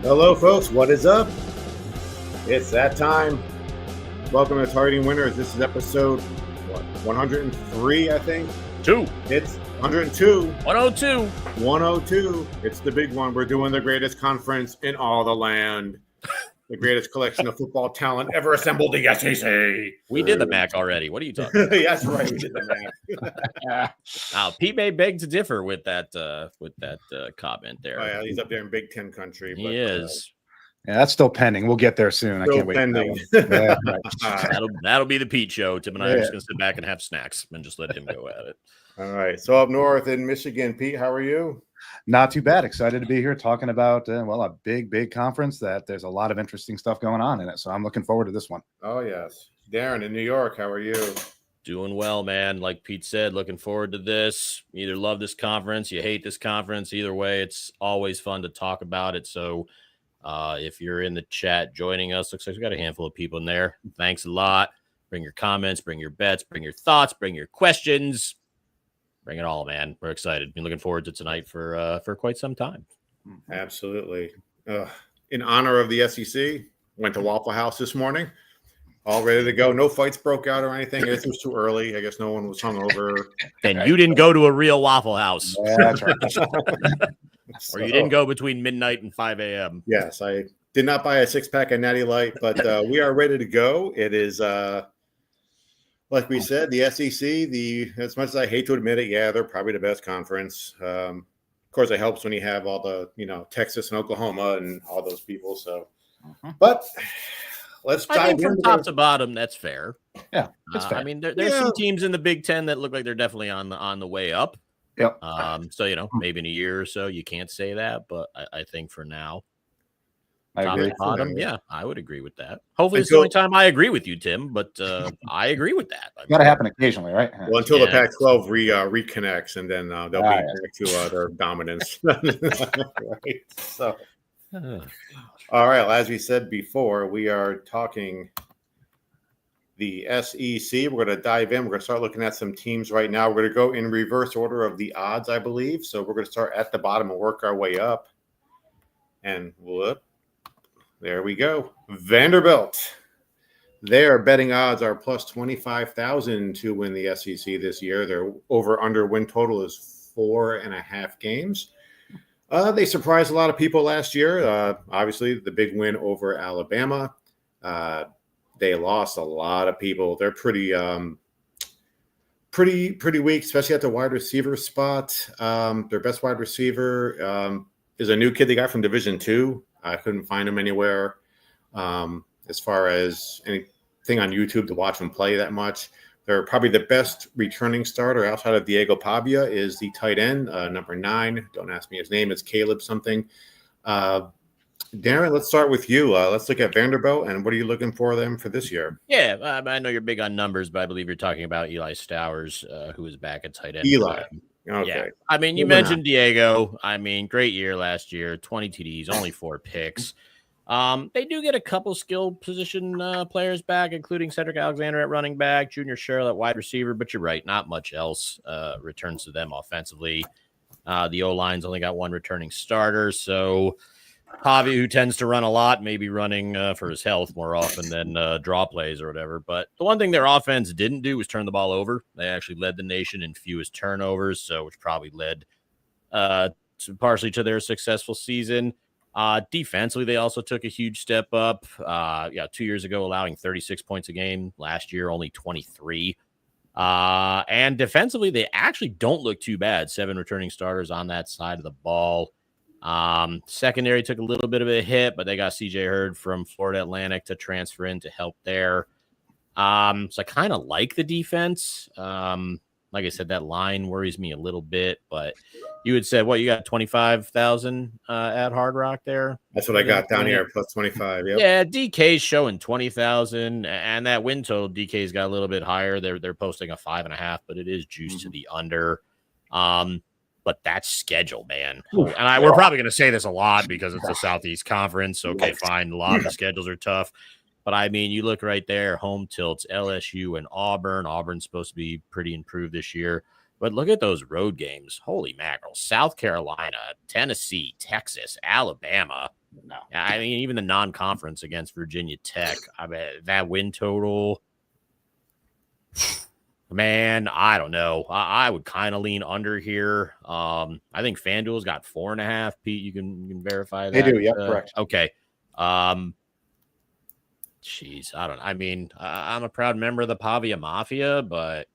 Hello, folks. What is up? It's that time. Welcome to Targeting Winners. This is episode 103, I think. It's 102. 102. 102. It's the big one. We're doing the greatest conference in all the land. The greatest collection of football talent ever assembled, the SEC. We did the MAC already. What are you talking about? That's right. We did the MAC. Pete may beg to differ with that comment there. Oh, yeah, he's up there in Big Ten country. He is. Yeah, that's still pending. We'll get there soon. I can't wait. Pending. Yeah, That'll be the Pete show. Tim and I are just going to sit back and have snacks and just let him go at it. All right. So up north in Michigan, Pete, how are you? Not too bad. Excited to be here talking about, a big conference that there's a lot of interesting stuff going on in it. So I'm looking forward to this one. Oh, yes. Darren in New York, how are you? Doing well, man. Like Pete said, looking forward to this. You either love this conference, you hate this conference. Either way, it's always fun to talk about it. So if you're in the chat joining us, looks like we've got a handful of people in there. Thanks a lot. Bring your comments, bring your bets, bring your thoughts, bring your questions. Bring it all, man. We're excited. Been looking forward to tonight for quite some time. Absolutely. In honor of the SEC, went to Waffle House this morning. All ready to go. No fights broke out or anything. I guess it was too early. I guess no one was hungover. And you didn't go to a real Waffle House. Yeah, that's right. Or you didn't go between midnight and 5 a.m. Yes, I did not buy a six-pack of Natty Light, but we are ready to go. It is, like we said, the SEC, as much as I hate to admit it, yeah, they're probably the best conference. Of course, it helps when you have all the, Texas and Oklahoma and all those people. So, but let's dive in. From top to bottom, that's fair. Yeah, it's fair. I mean, there's some teams in the Big Ten that look like they're definitely on the way up. Yep. So, maybe in a year or so, you can't say that, but I think for now, I top agree. to bottom, yeah, I would agree with that. Hopefully, it's the only time I agree with you, Tim, but I agree with that. Got to happen occasionally, right? Well, until the Pac-12 reconnects, and then they'll be back to their dominance. Right? So, all right. Well, as we said before, we are talking the SEC. We're going to dive in. We're going to start looking at some teams right now. We're going to go in reverse order of the odds, I believe. So we're going to start at the bottom and work our way up. And whoop, there we go. Vanderbilt. Their betting odds are plus 25,000 to win the SEC this year. Their over-under win total is 4.5 games. They surprised a lot of people last year. Obviously, the big win over Alabama. They lost a lot of people. They're pretty weak, especially at the wide receiver spot. Their best wide receiver is a new kid they got from Division II. I couldn't find him anywhere as far as anything on YouTube to watch him play that much. They're probably the best returning starter outside of Diego Pavia is the tight end, number 9. Don't ask me his name. It's Caleb something. Darren, let's start with you. Let's look at Vanderbilt, and what are you looking for them for this year? Yeah, I know you're big on numbers, but I believe you're talking about Eli Stowers, who is back at tight end. Eli. Okay. Yeah. I mean, you mentioned Diego. I mean, great year last year, 20 TDs, only 4 picks. They do get a couple skill position players back, including Cedric Alexander at running back, Junior Sherrill at wide receiver, but you're right, not much else returns to them offensively. The O-line's only got one returning starter, so Javi, who tends to run a lot, may be running for his health more often than draw plays or whatever. But the one thing their offense didn't do was turn the ball over. They actually led the nation in fewest turnovers, so which probably led partially to their successful season. Defensively, they also took a huge step up. 2 years ago, allowing 36 points a game. Last year, only 23. And defensively, they actually don't look too bad. 7 returning starters on that side of the ball. Secondary took a little bit of a hit, but they got CJ Hurd from Florida Atlantic to transfer in to help there. So I kind of like the defense. Like I said, that line worries me a little bit, but you had said, you got 25,000 at Hard Rock there? That's what I got down here, plus 25. Yep. Yeah, DK's showing 20,000, and that win total, DK's got a little bit higher. They're posting a 5.5, but it is juiced to the under. But that's schedule, man. And we're probably going to say this a lot because it's the Southeast Conference. Okay, fine. A lot of the schedules are tough. But, I mean, you look right there, home tilts, LSU and Auburn. Auburn's supposed to be pretty improved this year. But look at those road games. Holy mackerel. South Carolina, Tennessee, Texas, Alabama. No. I mean, even the non-conference against Virginia Tech, I mean, that win total, man, I don't know. I would kind of lean under here. I think FanDuel's got 4.5. Pete, you can verify that. They do, yeah, correct. Okay. Jeez, I don't. I mean, I'm a proud member of the Pavia Mafia, but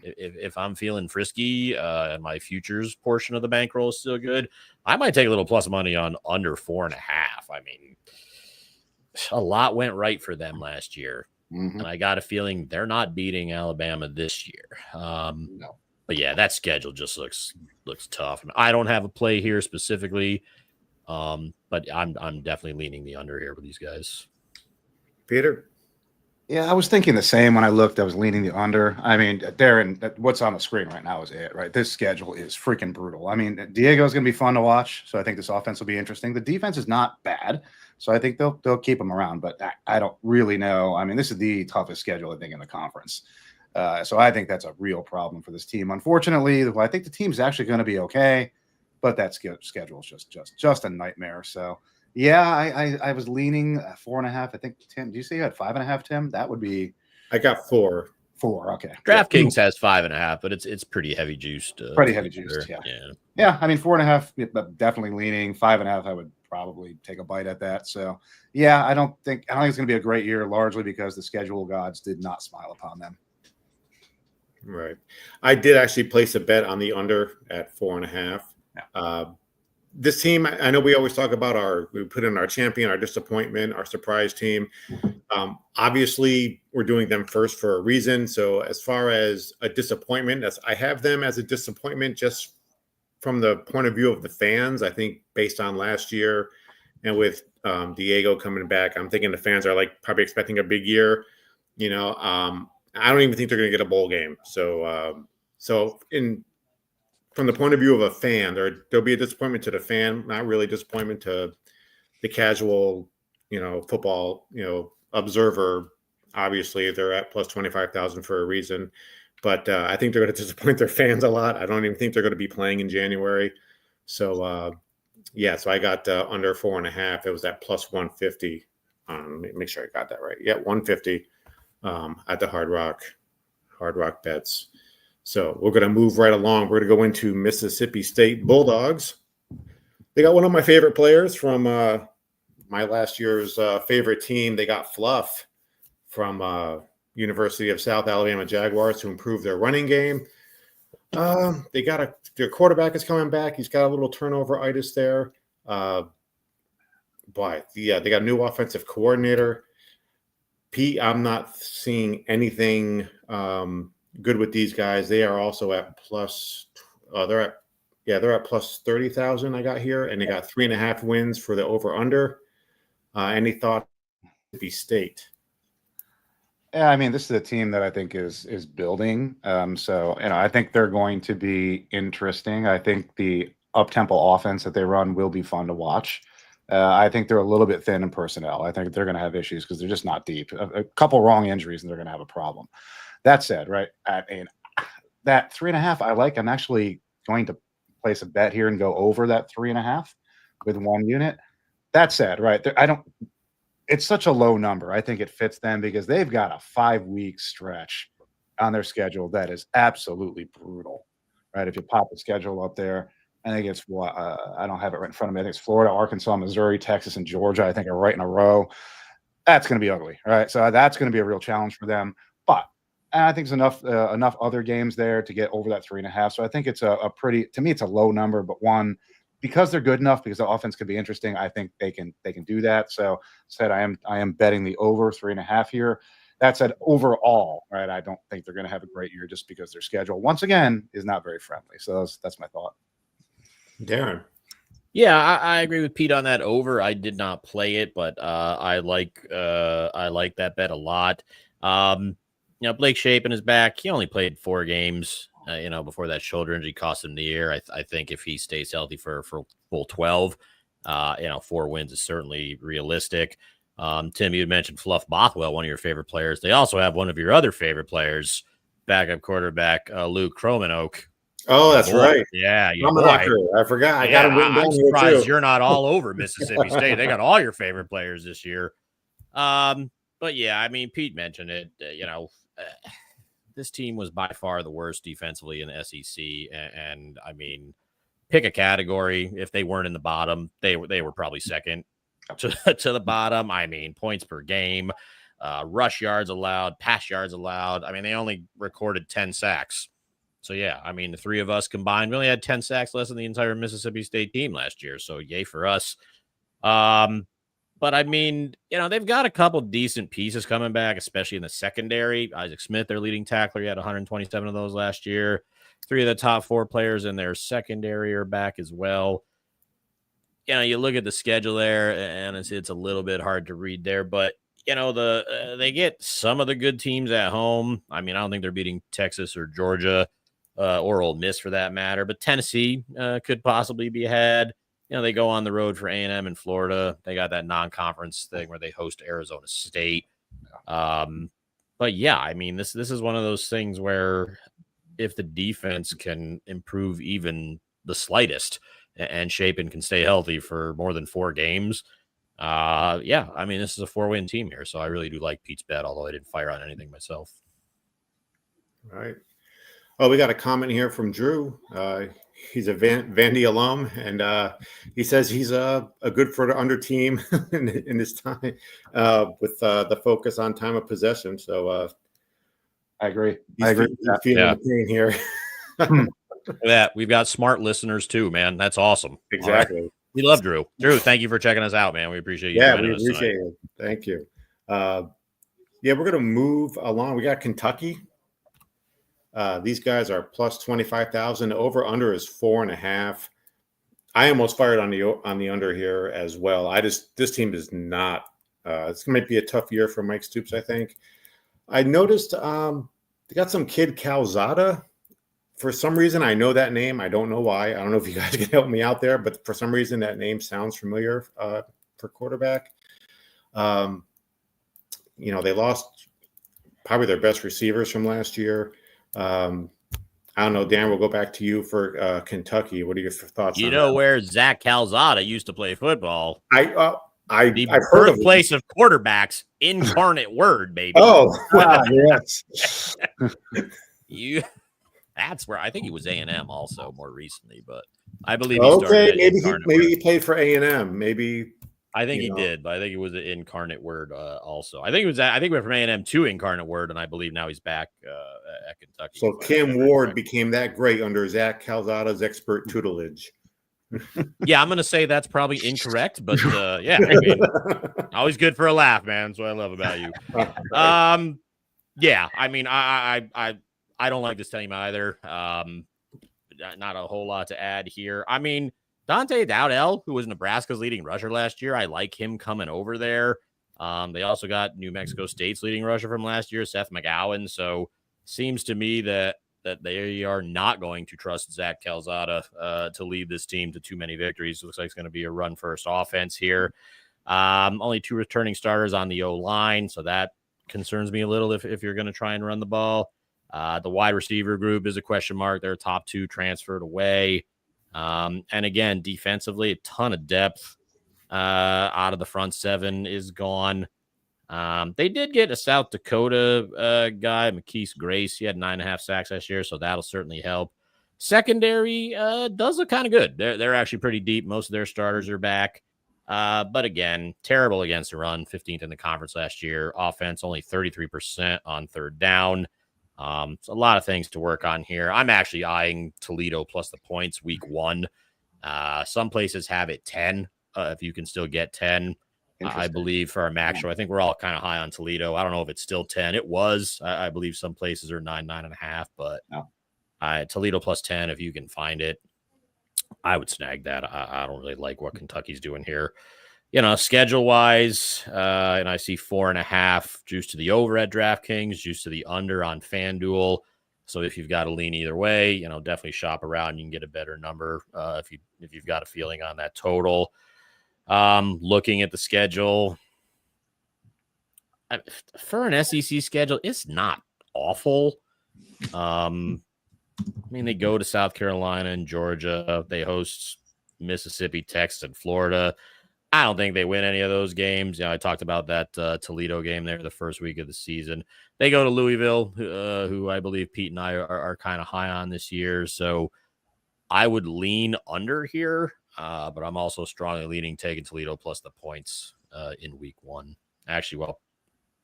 if I'm feeling frisky and my futures portion of the bankroll is still good, I might take a little plus money on under 4.5. I mean, a lot went right for them last year. Mm-hmm. And I got a feeling they're not beating Alabama this year. No. But yeah, that schedule just looks tough. I don't have a play here specifically, but I'm definitely leaning the under here with these guys. Peter? Yeah, I was thinking the same when I looked. I was leaning the under. I mean, Darren, what's on the screen right now is it, right? This schedule is freaking brutal. I mean, Diego's going to be fun to watch, so I think this offense will be interesting. The defense is not bad, so I think they'll keep them around, but I don't really know. I mean, this is the toughest schedule, I think, in the conference. So I think that's a real problem for this team. Unfortunately, I think the team's actually going to be okay, but that schedule is just a nightmare. So yeah, I was leaning 4.5. I think Tim, do you say you had 5.5, Tim? That would be. I got 4. 4. Okay. DraftKings has 5.5, but it's pretty heavy juiced. Pretty heavy juiced. Yeah. I mean, 4.5, definitely leaning. 5.5, I would probably take a bite at that. So yeah, I don't think it's going to be a great year, largely because the schedule gods did not smile upon them. Right. I did actually place a bet on the under at 4.5. Yeah. This team, I know we always talk about we put in our champion, our disappointment, our surprise team. Obviously, we're doing them first for a reason. So as far as a disappointment, I have them as a disappointment just from the point of view of the fans. I think based on last year and with Diego coming back, I'm thinking the fans are probably expecting a big year. I don't even think they're going to get a bowl game. So from the point of view of a fan, there'll be a disappointment to the fan, not really disappointment to the casual, football, observer. Obviously, they're at plus 25,000 for a reason, but I think they're going to disappoint their fans a lot. I don't even think they're going to be playing in January. So, so I got under 4.5. It was at plus 150. Make sure I got that right. Yeah, 150 at the Hard Rock bets. So we're going to move right along. We're going to go into Mississippi State Bulldogs. They got one of my favorite players from my last year's favorite team. They got Fluff from University of South Alabama Jaguars to improve their running game. Their quarterback is coming back. He's got a little turnover-itis there. But yeah, they got a new offensive coordinator. Pete, I'm not seeing anything good with these guys. They are also at plus. They're at plus 30,000. I got here, and they got 3.5 wins for the over/under. Any thought? Mississippi State. Yeah, I mean, this is a team that I think is building. So I think they're going to be interesting. I think the up-tempo offense that they run will be fun to watch. I think they're a little bit thin in personnel. I think they're going to have issues because they're just not deep. A couple wrong injuries, and they're going to have a problem. That said, right, that 3.5 I like. I'm actually going to place a bet here and go over that 3.5 with one unit. That said, right, it's such a low number. I think it fits them because they've got a 5-week stretch on their schedule that is absolutely brutal, right? If you pop the schedule up there, I think it's I don't have it right in front of me. I think it's Florida, Arkansas, Missouri, Texas, and Georgia. I think are right in a row. That's going to be ugly, right? So that's going to be a real challenge for them. But I think there's enough other games there to get over that 3.5. So I think it's to me, it's a low number, but one, because they're good enough, because the offense could be interesting, I think they can do that. So I am betting the over 3.5 here. That said, overall, right, I don't think they're going to have a great year just because their schedule, once again, is not very friendly. So that's my thought. Darren. Yeah, I agree with Pete on that over. I did not play it, but I like that bet a lot. Blake Shapen is back. He only played 4 games. Before that shoulder injury cost him the year. I think if he stays healthy for full 12, 4 wins is certainly realistic. Tim, you had mentioned Fluff Bothwell, one of your favorite players. They also have one of your other favorite players, backup quarterback Luke Cromanoke. Oh, that's right. Yeah, your boy. I forgot. I got him written down I'm here surprised too. you're not all over Mississippi State. They got all your favorite players this year. But yeah, I mean, Pete mentioned it. This team was by far the worst defensively in the SEC, and I mean, pick a category. If they weren't in the bottom, they were probably second to the bottom. I mean, points per game, rush yards allowed, pass yards allowed. I mean, they only recorded 10 sacks. So yeah, I mean, the three of us combined, we only had 10 sacks less than the entire Mississippi State team last year. So yay for us. But I mean, they've got a couple decent pieces coming back, especially in the secondary. Isaac Smith, their leading tackler, he had 127 of those last year. 3 of the top 4 players in their secondary are back as well. You look at the schedule there, and it's a little bit hard to read there, but they get some of the good teams at home. I mean, I don't think they're beating Texas or Georgia or Ole Miss for that matter, but Tennessee could possibly be ahead. They go on the road for A&M in Florida. They got that non-conference thing where they host Arizona State. But yeah, I mean, this is one of those things where if the defense can improve even the slightest and Shapen can stay healthy for more than 4 games, yeah, I mean, this is a 4-win team here. So I really do like Pete's bet, although I didn't fire on anything myself. All right. Oh, we got a comment here from Drew. He's a Vandy alum, and he says he's a good for the under team in this time with the focus on time of possession. So I agree. He's feeling the pain here. Yeah, we've got smart listeners too, man. That's awesome. Exactly. Right. We love Drew. Drew, thank you for checking us out, man. We appreciate you. Yeah, we appreciate it. Thank you. Yeah, we're going to move along. We got Kentucky. These guys are plus 25,000. Over under is 4.5. I almost fired on the under here as well. This team is not. This might be a tough year for Mike Stoops, I think. I noticed they got some kid Calzada. For some reason, I know that name. I don't know why. I don't know if you guys can help me out there, but for some reason, that name sounds familiar for quarterback. They lost probably their best receivers from last year. I don't know, Dan, we'll go back to you for Kentucky. What are your thoughts on that? Where Zach Calzada used to play football? I've heard of place of quarterbacks, incarnate word, baby. Oh, yes. That's where I think he was A&M also more recently, but I believe he started. Maybe he played for A&M. Maybe I think he did, but I think it was an incarnate word also. I think he went from A&M to incarnate word, and I believe now he's back at Kentucky. So Cam Ward became that great under Zach Calzada's expert tutelage. Yeah, I'm going to say that's probably incorrect, but yeah, I mean, always good for a laugh, man. That's what I love about you. Yeah, I mean, I don't like this team either. Not a whole lot to add here. I mean, Dante Dowdell, who was Nebraska's leading rusher last year, I like him coming over there. They also got New Mexico State's leading rusher from last year, Seth McGowan. So seems to me that they are not going to trust Zach Calzada to lead this team to too many victories. Looks like it's going to be a run-first offense here. Only 2 returning starters on the O-line, so that concerns me a little if you're going to try and run the ball. The wide receiver group is a question mark. Their top 2 transferred away. And again, defensively, a ton of depth out of the front 7 is gone. They did get a South Dakota guy, McKeese Grace. He had 9.5 sacks last year, so that'll certainly help. Secondary does look kind of good. They're actually pretty deep. Most of their starters are back. But again, terrible against the run, 15th in the conference last year. Offense only 33% on third down. So a lot of things to work on here. I'm actually eyeing Toledo plus the points week 1. Some places have it 10 if you can still get 10. I believe for our max show. I think we're all kind of high on Toledo. I don't know if it's still 10. It was. I believe some places are 9.5, but Toledo plus 10 if you can find it. I would snag that. I don't really like what Kentucky's doing here. Schedule-wise, and I see 4.5 juice to the over at DraftKings, juice to the under on FanDuel. So if you've got to lean either way, definitely shop around. You can get a better number if you've got a feeling on that total. Looking at the schedule, for an SEC schedule, it's not awful. I mean, they go to South Carolina and Georgia. They host Mississippi, Texas, and Florida. I don't think they win any of those games. I talked about that Toledo game there the first week of the season. They go to Louisville, who I believe Pete and I are kind of high on this year. So I would lean under here, but I'm also strongly leaning taking Toledo plus the points in week 1. Actually, while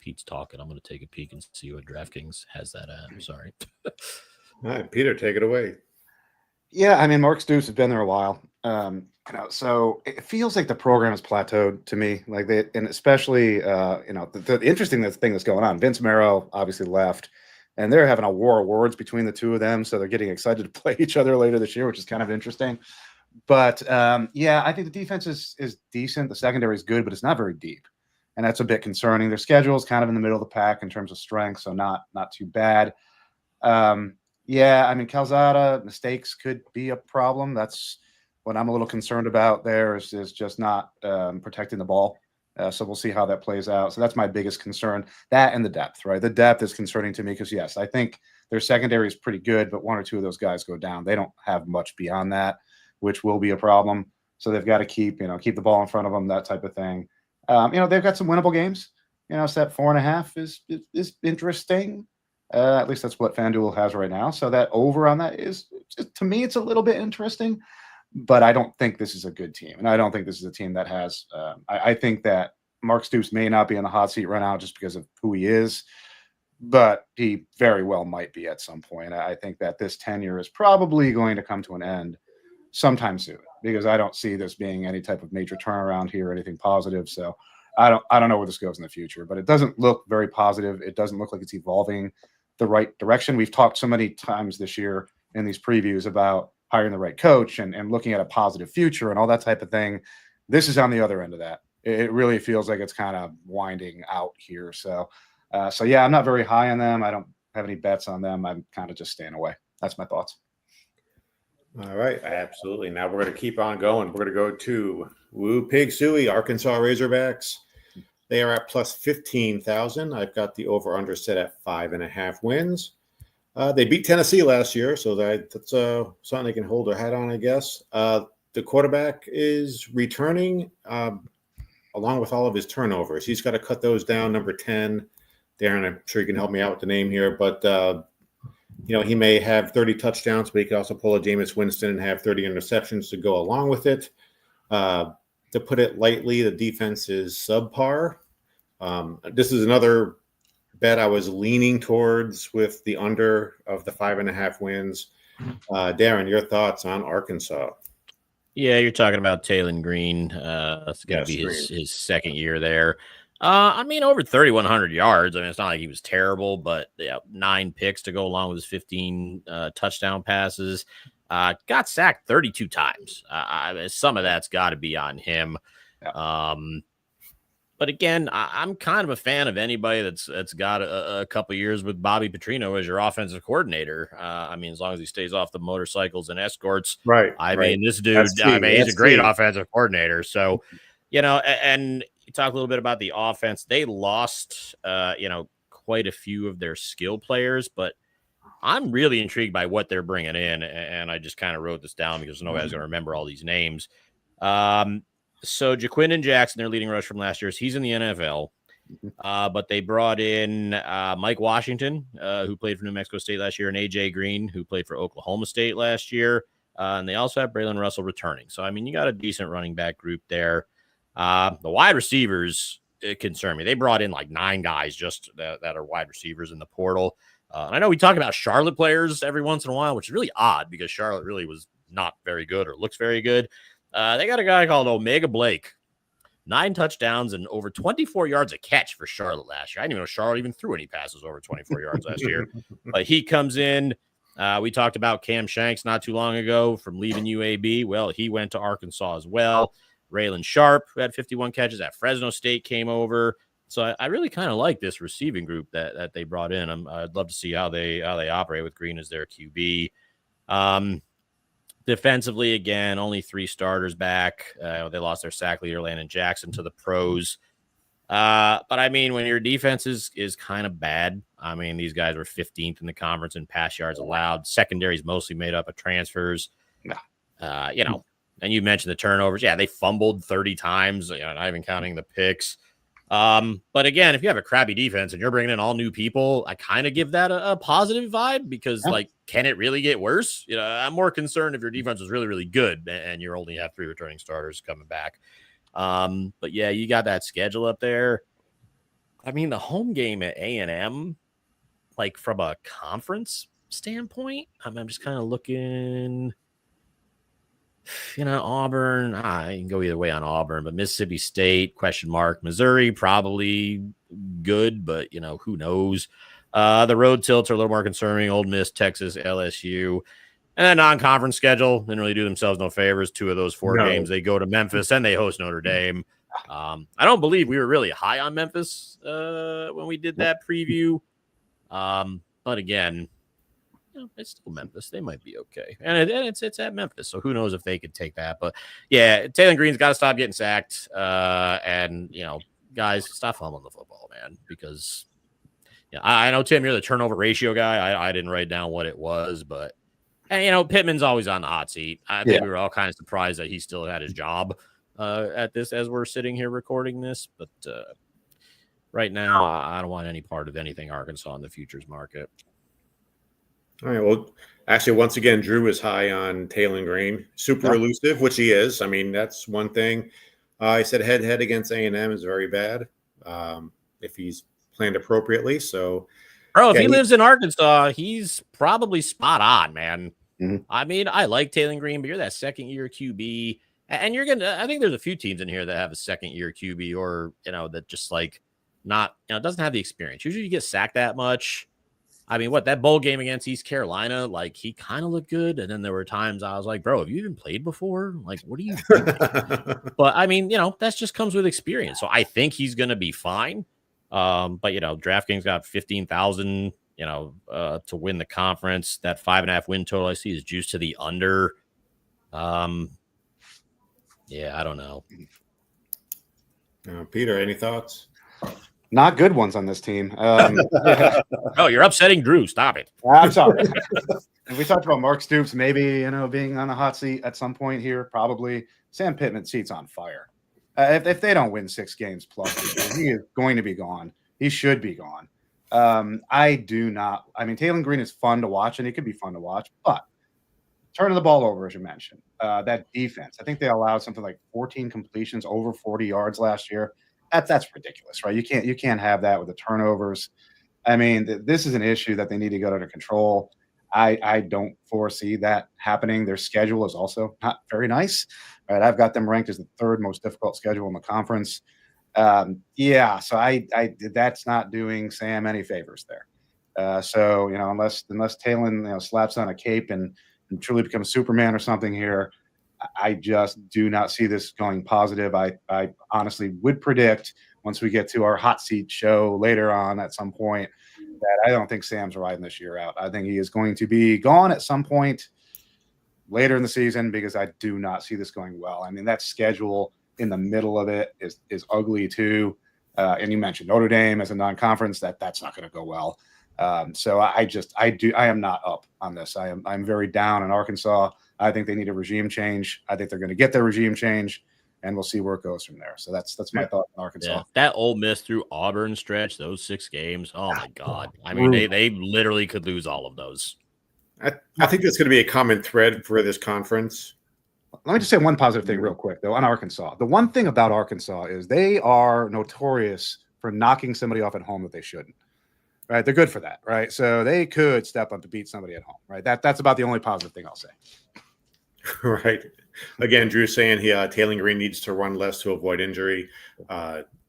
Pete's talking, I'm going to take a peek and see what DraftKings has that at. I'm sorry. All right, Peter, take it away. Yeah, I mean, Mark Stoops has been there a while. So it feels like the program has plateaued to me. Like and especially, the interesting thing that's going on. Vince Marrow obviously left, and they're having a war of words between the two of them. So they're getting excited to play each other later this year, which is kind of interesting. But yeah, I think the defense is decent. The secondary is good, but it's not very deep, and that's a bit concerning. Their schedule is kind of in the middle of the pack in terms of strength, so not too bad. Yeah, I mean, Calzada mistakes could be a problem. That's what I'm a little concerned about there is just not protecting the ball. So we'll see how that plays out. So that's my biggest concern. That and the depth, right? The depth is concerning to me because, yes, I think their secondary is pretty good, but 1 or 2 of those guys go down. They don't have much beyond that, which will be a problem. So they've got to keep the ball in front of them, that type of thing. They've got some winnable games. Set 4.5 is interesting. At least that's what FanDuel has right now. So that over on that is, to me, it's a little bit interesting. But I don't think this is a good team. And I don't think this is a team that has I think that Mark Stoops may not be in the hot seat right now just because of who he is. But he very well might be at some point. I think that this tenure is probably going to come to an end sometime soon because I don't see this being any type of major turnaround here or anything positive. So I don't know where this goes in the future. But it doesn't look very positive. It doesn't look like it's evolving the right direction. We've talked so many times this year in these previews about hiring the right coach and looking at a positive future and all that type of thing. This is on the other end of that. It really feels like it's kind of winding out here. So yeah, I'm not very high on them. I don't have any bets on them. I'm kind of just staying away. That's my thoughts. All right. Absolutely. Now we're going to keep on going. We're going to go to Woo Pig Suey, Arkansas Razorbacks. They are at plus 15,000. I've got the over-under set at 5.5 wins. They beat Tennessee last year, so that's something they can hold their hat on, I guess. The quarterback is returning along with all of his turnovers. He's got to cut those down. Number 10, Darren, I'm sure you can help me out with the name here, but he may have 30 touchdowns, but he could also pull a Jameis Winston and have 30 interceptions to go along with it. To put it lightly, the defense is subpar. This is another bet I was leaning towards with the under of the 5.5 wins. Darren, your thoughts on Arkansas? Yeah, you're talking about Taylon Green. It's going to be his second year there. I mean, over 3,100 yards. I mean, it's not like he was terrible, but 9 picks to go along with his 15 touchdown passes. Got sacked 32 times. Some of that's got to be on him. Yeah. But again, I'm kind of a fan of anybody that's got a couple years with Bobby Petrino as your offensive coordinator. I mean, as long as he stays off the motorcycles and escorts. Right. I mean, this dude, he's a great offensive coordinator. So, and you talk a little bit about the offense. They lost, quite a few of their skill players, but I'm really intrigued by what they're bringing in. And I just kind of wrote this down because nobody's going to remember all these names. So Jaquindon Jackson, their leading rush from last year, he's in the NFL. But they brought in Mike Washington, who played for New Mexico State last year, and A.J. Green, who played for Oklahoma State last year. And they also have Braylon Russell returning. So, I mean, you got a decent running back group there. The wide receivers concern me. They brought in like 9 guys just that are wide receivers in the portal. And I know we talk about Charlotte players every once in a while, which is really odd because Charlotte really was not very good or looks very good. They got a guy called Omega Blake, 9 touchdowns and over 24 yards a catch for Charlotte last year. I didn't even know Charlotte even threw any passes over 24 yards last year. But he comes in. We talked about Cam Shanks not too long ago from leaving UAB. Well, he went to Arkansas as well. Raylan Sharp, who had 51 catches at Fresno State, came over. So I really kind of like this receiving group that they brought in. I'd love to see how they operate with Green as their QB. Defensively, again, only 3 starters back. They lost their sack leader, Landon Jackson, to the pros. But I mean, when your defense is kind of bad, I mean, these guys were 15th in the conference in pass yards allowed. Secondary is mostly made up of transfers. You know, and you mentioned the turnovers. Yeah, they fumbled 30 times, not even counting the picks. But again, if you have a crappy defense and you're bringing in all new people, I kind of give that a positive vibe because, like, can it really get worse? I'm more concerned if your defense is really, really good and you only have 3 returning starters coming back. But yeah, you got that schedule up there. I mean, the home game at A&M, like from a conference standpoint, I'm just kind of looking. Auburn, I can go either way on Auburn, but Mississippi State, question mark. Missouri, probably good, but, who knows? The road tilts are a little more concerning. Ole Miss, Texas, LSU. And then non-conference schedule didn't really do themselves no favors. 2 of those 4 games, they go to Memphis and they host Notre Dame. I don't believe we were really high on Memphis when we did that preview. But again, it's still Memphis. They might be okay. And it's at Memphis, so who knows if they could take that. But, yeah, Taylor Green's got to stop getting sacked. And, guys, stop fumbling the football, man, because I know, Tim, you're the turnover ratio guy. I didn't write down what it was, but, and, Pittman's always on the hot seat. I think we were all kind of surprised that he still had his job at this as we're sitting here recording this. But right now, I don't want any part of anything Arkansas in the futures market. All right. Well, actually, once again, Drew is high on Taylor Green. Super elusive, which he is. I mean, that's one thing. I said head-to-head against A&M is very bad if he's planned appropriately. So, bro, if he lives in Arkansas, he's probably spot on, man. Mm-hmm. I mean, I like Taylor Green, but you're that second-year QB, and you're gonna. I think there's a few teams in here that have a second-year QB, or that just like not doesn't have the experience. Usually, you get sacked that much. I mean, that bowl game against East Carolina, like, he kind of looked good. And then there were times I was like, bro, have you even played before? Like, what are you doing? But, I mean, that just comes with experience. So I think he's going to be fine. But, DraftKings got 15,000, to win the conference. That 5.5 win total I see is juiced to the under. Yeah, I don't know. Peter, any thoughts? Not good ones on this team. Oh, you're upsetting Drew. Stop it. I'm sorry. And we talked about Mark Stoops maybe, being on the hot seat at some point here, probably. Sam Pittman's seat's on fire. If they don't win 6 games plus, he is going to be gone. He should be gone. I mean, Taylor Green is fun to watch, and he could be fun to watch, but turning the ball over, as you mentioned, that defense, I think they allowed something like 14 completions over 40 yards last year. That's ridiculous, right? You can't have that with the turnovers. I mean, this is an issue that they need to get under control. I don't foresee that happening. Their schedule is also not very nice. Right, I've got them ranked as the 3rd most difficult schedule in the conference. So that's not doing Sam any favors there. So unless Taylor slaps on a cape and truly becomes Superman or something here, I just do not see this going positive. I honestly would predict once we get to our hot seat show later on at some point that I don't think Sam's riding this year out. I think he is going to be gone at some point later in the season because I do not see this going well. I mean, that schedule in the middle of it is ugly too. And you mentioned Notre Dame as a non-conference, that's not going to go well. So I am not up on this. I'm very down on Arkansas. I think they need a regime change. I think they're going to get their regime change, and we'll see where it goes from there. So that's my thought on Arkansas. Yeah. That Ole Miss through Auburn stretch, those 6 games, oh my God! I mean, they literally could lose all of those. I think that's going to be a common thread for this conference. Let me just say one positive thing real quick, though, on Arkansas. The one thing about Arkansas is they are notorious for knocking somebody off at home that they shouldn't. Right? They're good for that, right? So they could step up to beat somebody at home, right? That's about the only positive thing I'll say. Right. Again, Drew saying Taylor Green needs to run less to avoid injury.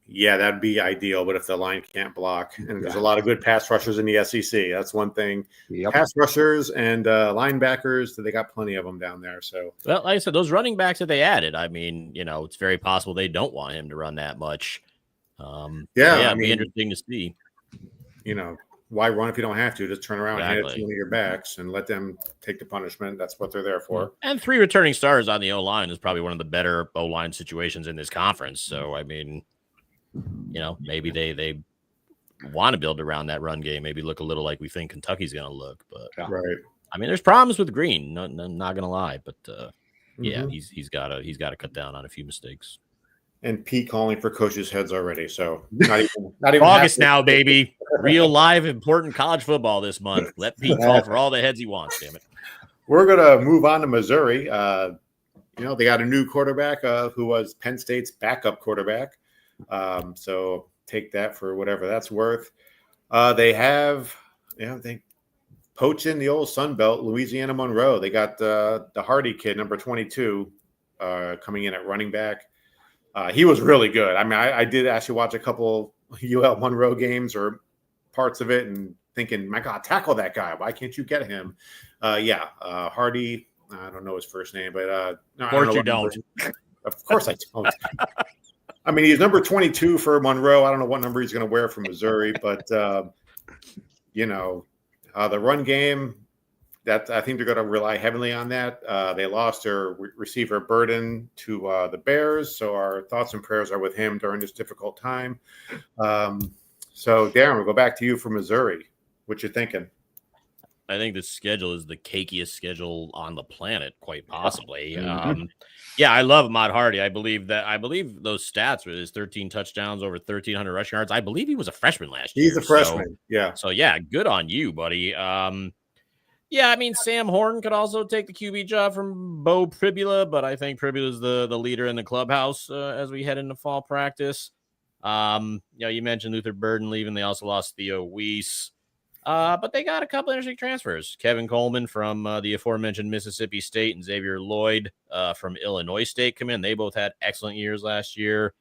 Yeah, that'd be ideal. But if the line can't block, and there's a lot of good pass rushers in the SEC, that's one thing. Yep. Pass rushers and linebackers, they got plenty of them down there. So, well, like I said, those running backs that they added, I mean, it's very possible they don't want him to run that much. It'd be interesting to see. Why run if you don't have to? Just turn around and hand it to one of your backs and let them take the punishment. That's what they're there for. And 3 returning stars on the O-line is probably one of the better O-line situations in this conference. So, I mean, maybe they want to build around that run game, maybe look a little like we think Kentucky's going to look. But right. I mean, there's problems with Green. No, not going to lie, but yeah, Mhm. he's got to cut down on a few mistakes. And Pete calling for coaches' heads already. So not even August now, baby. Real live important college football this month. Let Pete call for all the heads he wants. Damn it. We're gonna move on to Missouri. They got a new quarterback who was Penn State's backup quarterback. So take that for whatever that's worth. They have, they poach in the old Sun Belt, Louisiana Monroe. They got the Hardy kid, number 22, coming in at running back. He was really good. I mean, I did actually watch a couple UL Monroe games or parts of it and thinking, my God, tackle that guy. Why can't you get him? Hardy, I don't know his first name, but of course you don't. Of course I don't. I mean, he's number 22 for Monroe. I don't know what number he's going to wear for Missouri, but, the run game, that I think they're going to rely heavily on that. They lost their receiver Burden to the Bears, so our thoughts and prayers are with him during this difficult time. So, Darren, we'll go back to you for Missouri. What you thinking? I think the schedule is the cakiest schedule on the planet, quite possibly. I love Ahmad Hardy. I believe those stats with his 13 touchdowns, over 1,300 rushing yards. I believe he was a freshman last year. He's a freshman. So yeah, good on you, buddy. I mean, Sam Horn could also take the QB job from Bo Pribula, but I think Pribula is the leader in the clubhouse as we head into fall practice. You mentioned Luther Burden leaving. They also lost Theo Weiss. But they got a couple interesting transfers. Kevin Coleman from the aforementioned Mississippi State and Xavier Lloyd from Illinois State come in. They both had excellent years last year.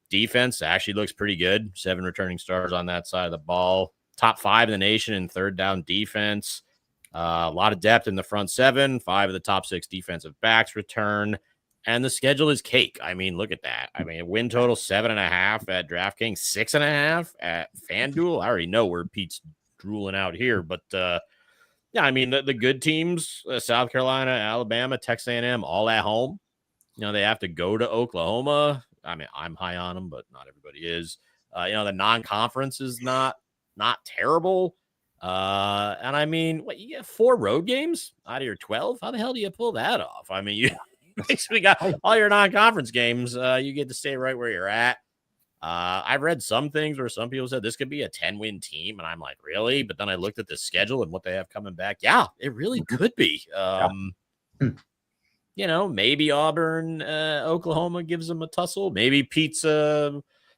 Defense actually looks pretty good. 7 returning stars on that side of the ball. Top 5 in the nation in third down defense. A lot of depth in the front 7. 5 of the top 6 defensive backs return. And the schedule is cake. I mean, look at that. I mean, win total 7.5 at DraftKings, 6.5 at FanDuel. I already know where Pete's drooling out here, but I mean, the good teams, South Carolina, Alabama, Texas A&M, all at home. They have to go to Oklahoma. I mean, I'm high on them, but not everybody is. The non-conference is not terrible. And I mean, you get 4 road games out of your 12? How the hell do you pull that off? I mean, you basically got all your non-conference games. You get to stay right where you're at. I've read some things where some people said this could be a 10-win team, and I'm like, really? But then I looked at the schedule and what they have coming back. Yeah, it really could be. Maybe Auburn, Oklahoma gives them a tussle. Maybe Pete's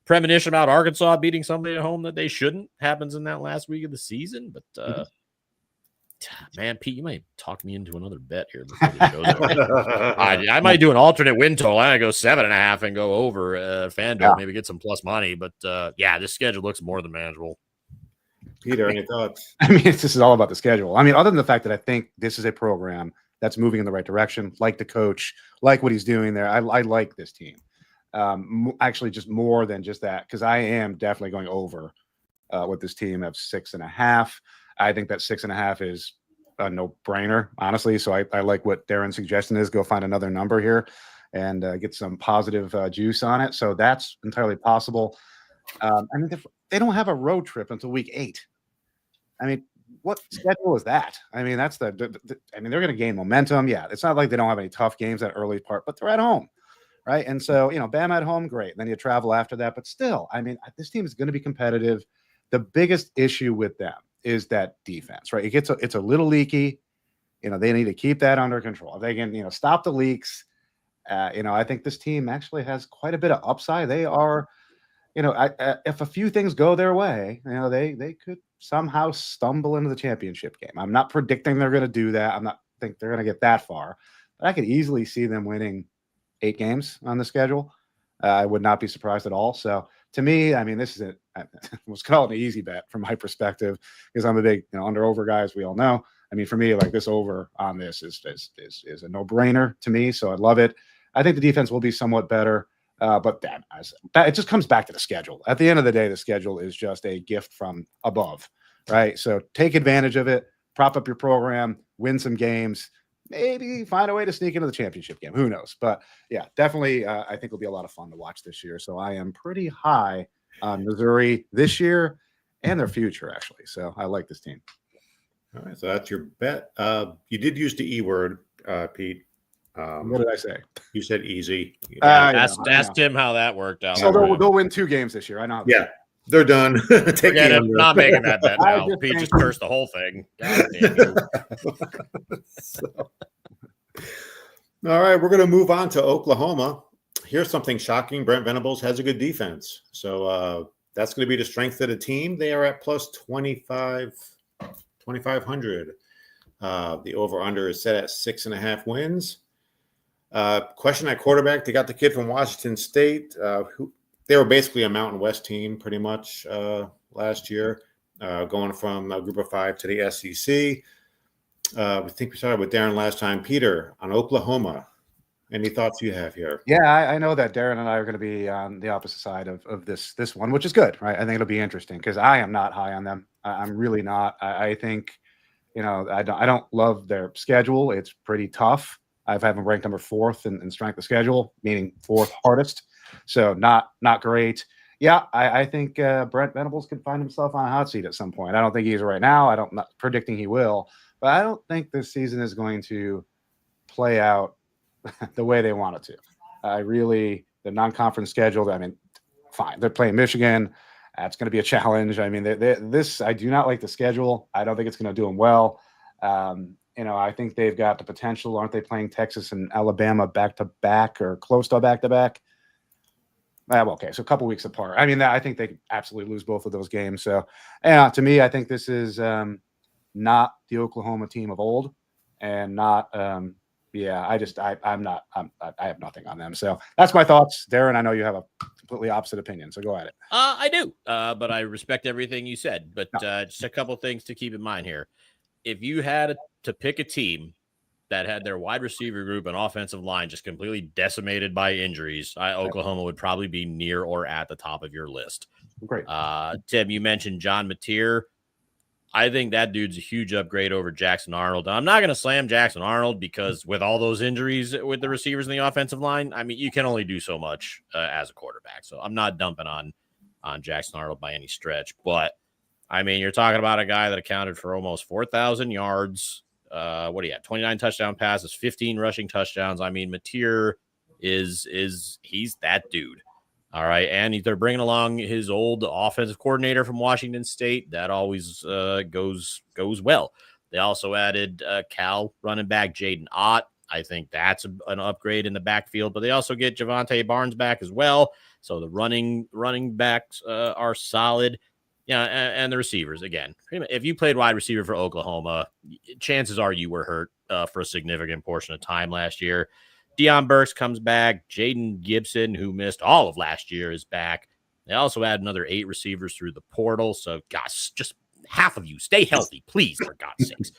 premonition about Arkansas beating somebody at home that they shouldn't happens in that last week of the season. But man, Pete, you might talk me into another bet here before the show's I might do an alternate win total. I go 7.5 and go over FanDuel, maybe get some plus money. But this schedule looks more than manageable. Peter, any thoughts? I mean, this is all about the schedule. I mean, other than the fact that I think this is a program that's moving in the right direction, like the coach, like what he's doing there. I like this team. Actually, just more than just that, because I am definitely going over with this team of 6.5. I think that 6.5 is a no-brainer, honestly. So I like what Darren's suggestion is. Go find another number here and get some positive juice on it. So that's entirely possible. I mean, they don't have a road trip until week 8. I mean, what schedule is that? I mean, that's I mean, they're going to gain momentum. Yeah, it's not like they don't have any tough games that early part, but they're at home, right? And so, Bama at home, great. Then you travel after that. But still, I mean, this team is going to be competitive. The biggest issue with them is that defense, right? It's a little leaky. They need to keep that under control. If they can, stop the leaks. I think this team actually has quite a bit of upside. They are, if a few things go their way, they could somehow stumble into the championship game. I'm not predicting they're going to do that. I'm not think they're going to get that far, but I could easily see them winning 8 games on the schedule. I would not be surprised at all. So to me, I mean, this is let's call it an easy bet from my perspective, because I'm a big under over guy, as we all know. I mean, for me, like this over on this is a no brainer to me. So I love it. I think the defense will be somewhat better, but it just comes back to the schedule. At the end of the day, the schedule is just a gift from above, right? So take advantage of it, prop up your program, win some games, maybe find a way to sneak into the championship game. Who knows? But yeah, definitely, I think it'll be a lot of fun to watch this year. So I am pretty high on Missouri this year and their future, actually. So I like this team. All right, so that's your bet. You did use the E word, Pete. What did I say? You said easy. Ask Tim how that worked out. So they'll win 2 games this year. I know. Yeah, they're done. Forget it. Not making that bet now. Pete just cursed the whole thing. God damn you. All right, we're going to move on to Oklahoma. Here's something shocking. Brent Venables has a good defense. So that's going to be the strength of the team. They are at plus 2,500. The over-under is set at 6.5 wins. Question at quarterback. They got the kid from Washington State. They were basically a Mountain West team pretty much last year, going from a group of 5 to the SEC. I think we started with Darren last time. Peter, on Oklahoma, any thoughts you have here? Yeah, I know that Darren and I are going to be on the opposite side of this one, which is good, right? I think it'll be interesting because I am not high on them. I'm really not. I think, I don't love their schedule. It's pretty tough. I've had them ranked number 4th in strength of schedule, meaning 4th hardest. So not great. Yeah, I think Brent Venables could find himself on a hot seat at some point. I don't think he is right now. I'm not predicting he will, but I don't think this season is going to play out the way they want it to. The non-conference schedule, fine. They're playing Michigan. That's going to be a challenge. I do not like the schedule. I don't think it's going to do them well. I think they've got the potential. Aren't they playing Texas and Alabama back-to-back or close to back-to-back? Okay, so a couple weeks apart. I think they absolutely lose both of those games. So, to me, I think this is not the Oklahoma team of old, and not. I have nothing on them. So that's my thoughts, Darren. I know you have a completely opposite opinion, so go at it. I do, but I respect everything you said. But just a couple things to keep in mind here. If you had to pick a team that had their wide receiver group and offensive line just completely decimated by injuries, Oklahoma would probably be near or at the top of your list. Great. Tim, you mentioned John Mateer. I think that dude's a huge upgrade over Jackson Arnold. I'm not going to slam Jackson Arnold because with all those injuries with the receivers in the offensive line, you can only do so much as a quarterback. So I'm not dumping on Jackson Arnold by any stretch. But, you're talking about a guy that accounted for almost 4,000 yards. What do you have? 29 touchdown passes, 15 rushing touchdowns. Mateer he's that dude. All right. And they're bringing along his old offensive coordinator from Washington State. That always goes well. They also added Cal running back Jaden Ott. I think that's an upgrade in the backfield, but they also get Javonte Barnes back as well. So the running backs are solid. Yeah, and the receivers, again, if you played wide receiver for Oklahoma, chances are you were hurt for a significant portion of time last year. Deion Burks comes back. Jaden Gibson, who missed all of last year, is back. They also add another 8 receivers through the portal. So, gosh, just half of you stay healthy, please, for God's sakes.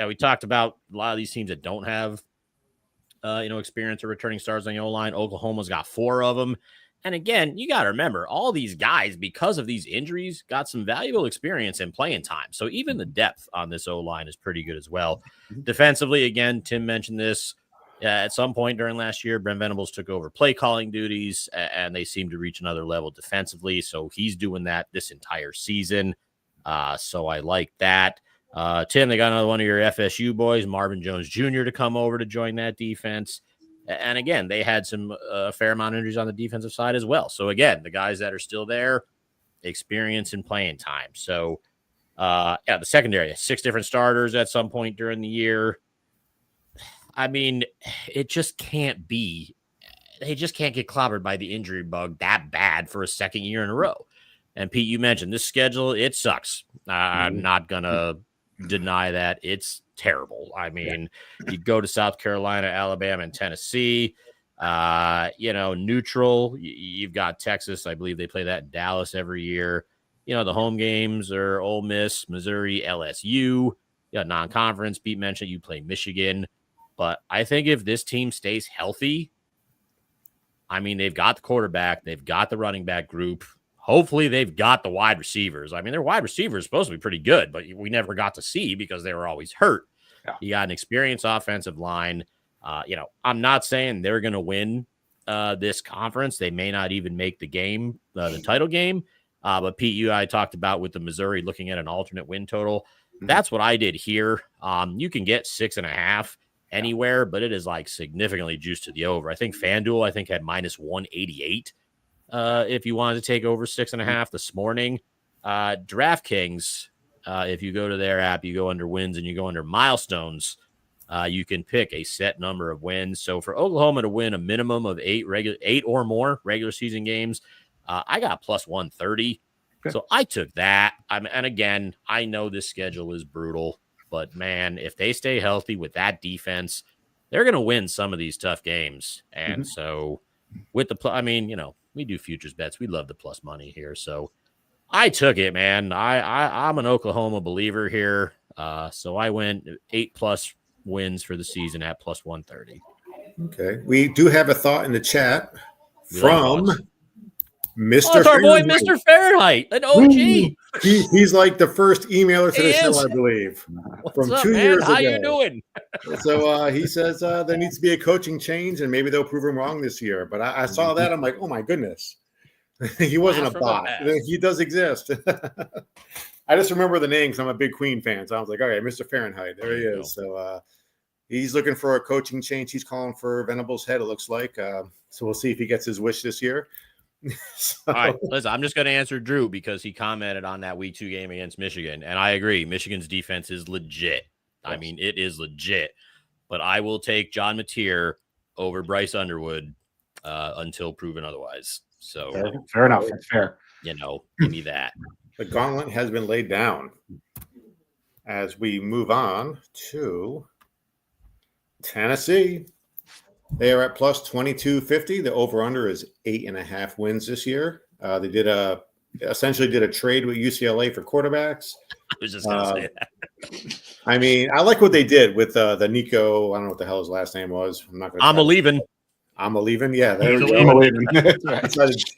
We talked about a lot of these teams that don't have, experience or returning stars on the O-line. Oklahoma's got 4 of them. And again, you got to remember, all these guys, because of these injuries, got some valuable experience in playing time. So even the depth on this O-line is pretty good as well. Defensively, again, Tim mentioned this. At some point during last year, Brent Venables took over play calling duties, and they seemed to reach another level defensively. So he's doing that this entire season. So I like that. Tim, they got another one of your FSU boys, Marvin Jones Jr., to come over to join that defense. And again, they had some fair amount of injuries on the defensive side as well. So again, the guys that are still there, experience in playing time. So the secondary, 6 different starters at some point during the year. It just can't be. They just can't get clobbered by the injury bug that bad for a second year in a row. And Pete, you mentioned this schedule, it sucks. I'm not going to deny that. It's terrible. You go to South Carolina, Alabama, and Tennessee, neutral. You've got Texas. I believe they play that in Dallas every year. The home games are Ole Miss, Missouri, LSU. Non-conference. Pete mentioned you play Michigan. But I think if this team stays healthy, they've got the quarterback, they've got the running back group. Hopefully they've got the wide receivers. Their wide receivers are supposed to be pretty good, but we never got to see because they were always hurt. Yeah. You got an experienced offensive line. I'm not saying they're going to win this conference. They may not even make the game, the title game. But Pete, you and I talked about with the Missouri looking at an alternate win total. That's what I did here. You can get 6.5 anywhere, but it is like significantly juiced to the over. I think FanDuel, had -188 if you wanted to take over 6.5 this morning. DraftKings, if you go to their app, you go under wins and you go under milestones. You can pick a set number of wins. So for Oklahoma to win a minimum of 8 or more regular season games, I got +130. Okay. So I took that. And again, I know this schedule is brutal, but man, if they stay healthy with that defense, they're going to win some of these tough games. And so with the, we do futures bets. We love the plus money here. So I took it, man. I'm an Oklahoma believer here. So I went 8+ wins for the season at +130. Okay. We do have a thought in the chat from Mr. It's our boy, Mr. Fahrenheit, an OG. He's like the first emailer to the show, I believe. What's up, 2 years ago. How you doing? So he says there needs to be a coaching change, and maybe they'll prove him wrong this year. But I saw that. I'm like, oh, my goodness. He wasn't a bot. He does exist. I just remember the name because I'm a big Queen fan. So I was like, okay, Mr. Fahrenheit. There he is. So he's looking for a coaching change. He's calling for Venables' head, it looks like. So we'll see if he gets his wish this year. All right, listen, I'm just going to answer Drew because he commented on that Week 2 game against Michigan. And I agree. Michigan's defense is legit. Yes. I mean, it is legit. But I will take John Mateer over Bryce Underwood until proven otherwise. So fair enough. That's fair. Give me that. The gauntlet has been laid down. As we move on to Tennessee, they are at +2250. The over/under is 8.5 wins this year. They essentially did a trade with UCLA for quarterbacks. I was just going to say that. I mean, I like what they did with the Nico. I don't know what the hell his last name was. I'm a leaving. Yeah, there we go.